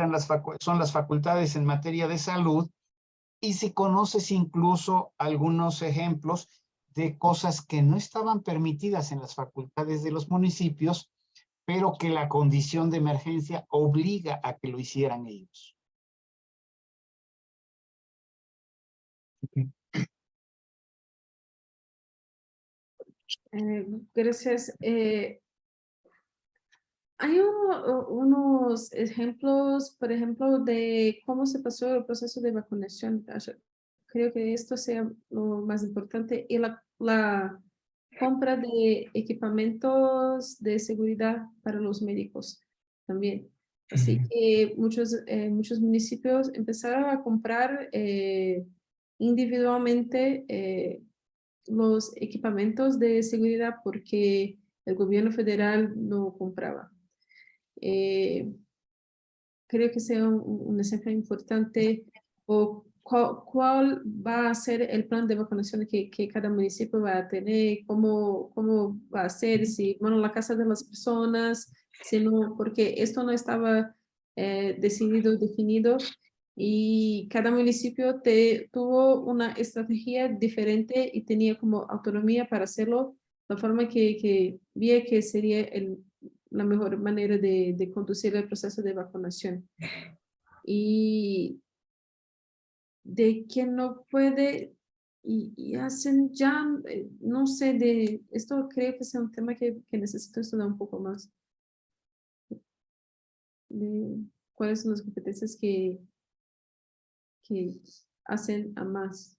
son las facultades en materia de salud, y si conoces incluso algunos ejemplos de cosas que no estaban permitidas en las facultades de los municipios, pero que la condición de emergencia obliga a que lo hicieran ellos. Gracias. Hay unos ejemplos, por ejemplo, de cómo se pasó el proceso de vacunación. Creo que esto sea lo más importante. Y la compra de equipamientos de seguridad para los médicos también. Así que muchos municipios empezaron a comprar individualmente los equipamientos de seguridad porque el gobierno federal no compraba. Creo que sea un ejemplo importante o cuál va a ser el plan de vacunación que cada municipio va a tener, cómo va a ser, si van a la casa de las personas, sino porque esto no estaba definido y cada municipio tuvo una estrategia diferente y tenía como autonomía para hacerlo, la forma que vi que sería la mejor manera de conducir el proceso de vacunación. Y de quien no puede y hacen ya, no sé, esto creo que es un tema que necesito estudiar un poco más. De cuáles son las competencias que hacen a más.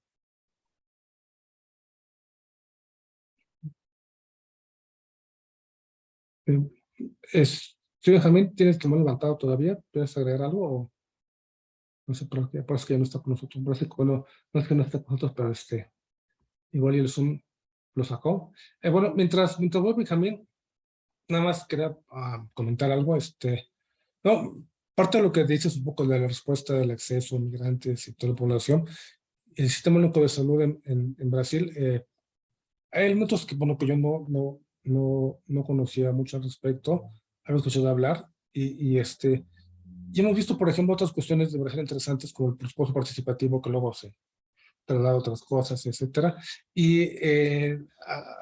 Sí, Benjamín, ¿tienes tu mano levantado todavía? ¿Quieres agregar algo? O no sé, por qué, parece que ya no está con nosotros. Parece que, bueno, no es que no está con nosotros, pero igual y el Zoom lo sacó. Bueno, mientras voy, Benjamín, nada más quería comentar algo. No, parte de lo que dices un poco de la respuesta del acceso a migrantes y toda la población, el Sistema Único de Salud en Brasil, hay elementos que, bueno, que yo no conocía mucho al respecto, había escuchado hablar, y hemos visto, por ejemplo, otras cuestiones de Brasil interesantes, como el presupuesto participativo, que luego se traslada a otras cosas, etcétera. Y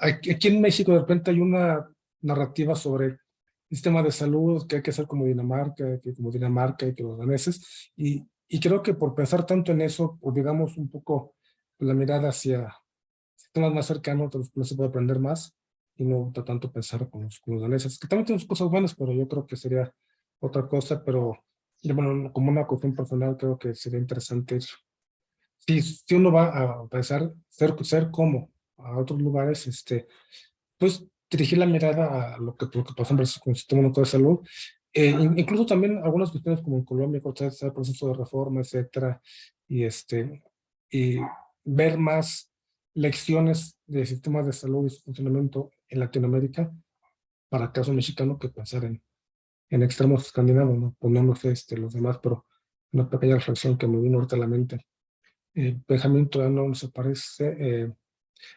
aquí en México, de repente, hay una narrativa sobre el sistema de salud, que hay que ser como Dinamarca, y que los daneses, y creo que por pensar tanto en eso, obligamos un poco la mirada hacia sistemas más cercanos, de los que se puede aprender más, y no tanto pensar con los daneses, que también tienen cosas buenas, pero yo creo que sería otra cosa. Pero bueno, como una cuestión personal, creo que sería interesante. Si uno va a pensar ser como a otros lugares, pues dirigir la mirada a lo que pasó en Brasil con el Sistema Único de Salud, Incluso también algunas cuestiones como en Colombia, cuando está el proceso de reforma, etcétera, y y ver más lecciones de sistemas de salud y su funcionamiento en Latinoamérica para el caso mexicano que pensar en extremos escandinavos, ¿no? Ponemos los demás, pero una pequeña reflexión que me vino ahorita a la mente. Benjamín todavía no nos aparece.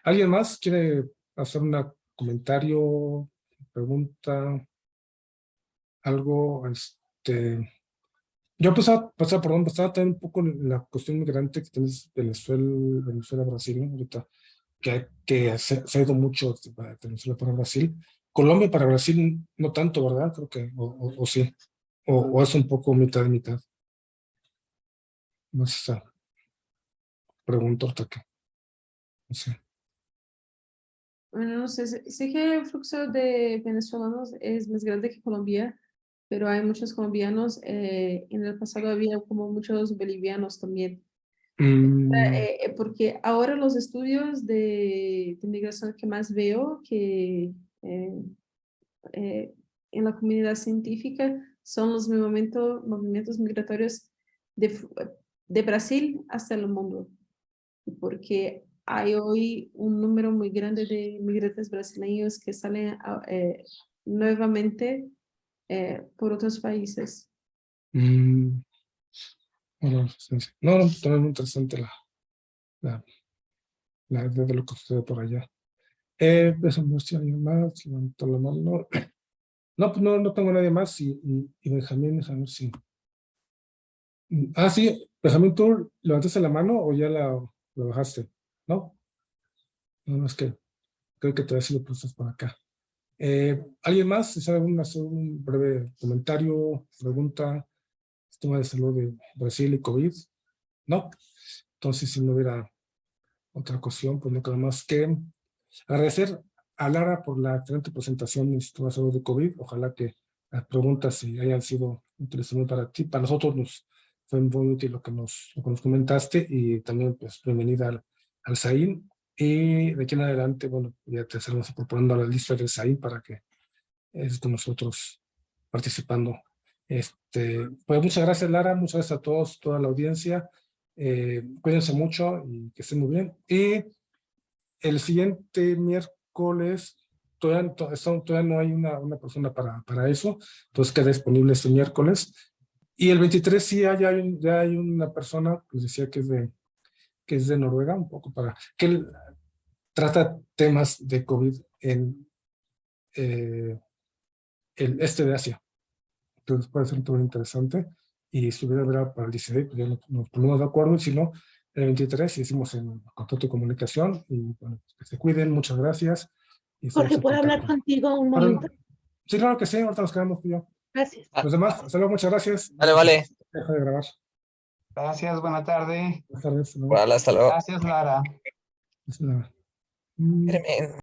¿Alguien más quiere hacer un comentario, pregunta, algo? Yo pensaba también un poco en la cuestión migrante que tienes Venezuela, Brasil, ¿no? Ahorita, que se ha ido mucho de Venezuela para Brasil. Colombia para Brasil no tanto, ¿verdad? Creo que, o sí, o es un poco mitad y mitad. No sé, esa pregunta ahorita que, no sé. Bueno, no sé, sé que el flujo de venezolanos es más grande que Colombia, pero hay muchos colombianos. En el pasado había como muchos bolivianos también. Porque ahora los estudios de migración que más veo que en la comunidad científica son los movimientos migratorios de Brasil hasta el mundo, porque hay hoy un número muy grande de migrantes brasileños que salen nuevamente por otros países. No, también muy interesante la idea de lo que sucede por allá. Eso no sé, alguien más, levantó la mano. No, pues no tengo nadie más y Benjamín, déjame ver si. Sí, Benjamín, ¿tú levantaste la mano o ya la bajaste? ¿No? No, es que creo que todavía sí lo pusiste por acá. ¿Alguien más? ¿Desea hacer un breve comentario, pregunta, sistema de salud de Brasil y COVID? ¿No? Entonces, si no hubiera otra cuestión, pues no queda más que agradecer a Lara por la excelente presentación del sistema de salud de COVID. Ojalá que las preguntas hayan sido interesantes para ti. Para nosotros nos fue muy útil lo que nos comentaste y también pues bienvenida al SAIN. Y de aquí en adelante, bueno, ya te estaremos proponiendo la lista del SAIN para que estés con nosotros participando. Pues muchas gracias, Lara, muchas gracias a todos, toda la audiencia. Cuídense mucho y que estén muy bien. Y el siguiente miércoles, todavía no hay una persona para eso, entonces queda disponible este miércoles. Y el 23 sí ya hay una persona, que les decía que es de Noruega, un poco que él trata temas de COVID en el este de Asia. Entonces puede ser un tema interesante. Y si hubiera para el 16, pues ya nos ponemos de acuerdo. Y si no, el 23 hicimos en contacto y comunicación. Y bueno, que se cuiden. Muchas gracias. Y Jorge, ¿puedo hablar contigo un momento? Sí, claro que sí. Ahorita nos quedamos tú y yo. Gracias. Los demás, hasta luego. Muchas gracias. Vale. Deja de grabar. Gracias, buena tarde. Buenas tardes. Hasta luego. Gracias, Lara. Hasta luego. Espérame.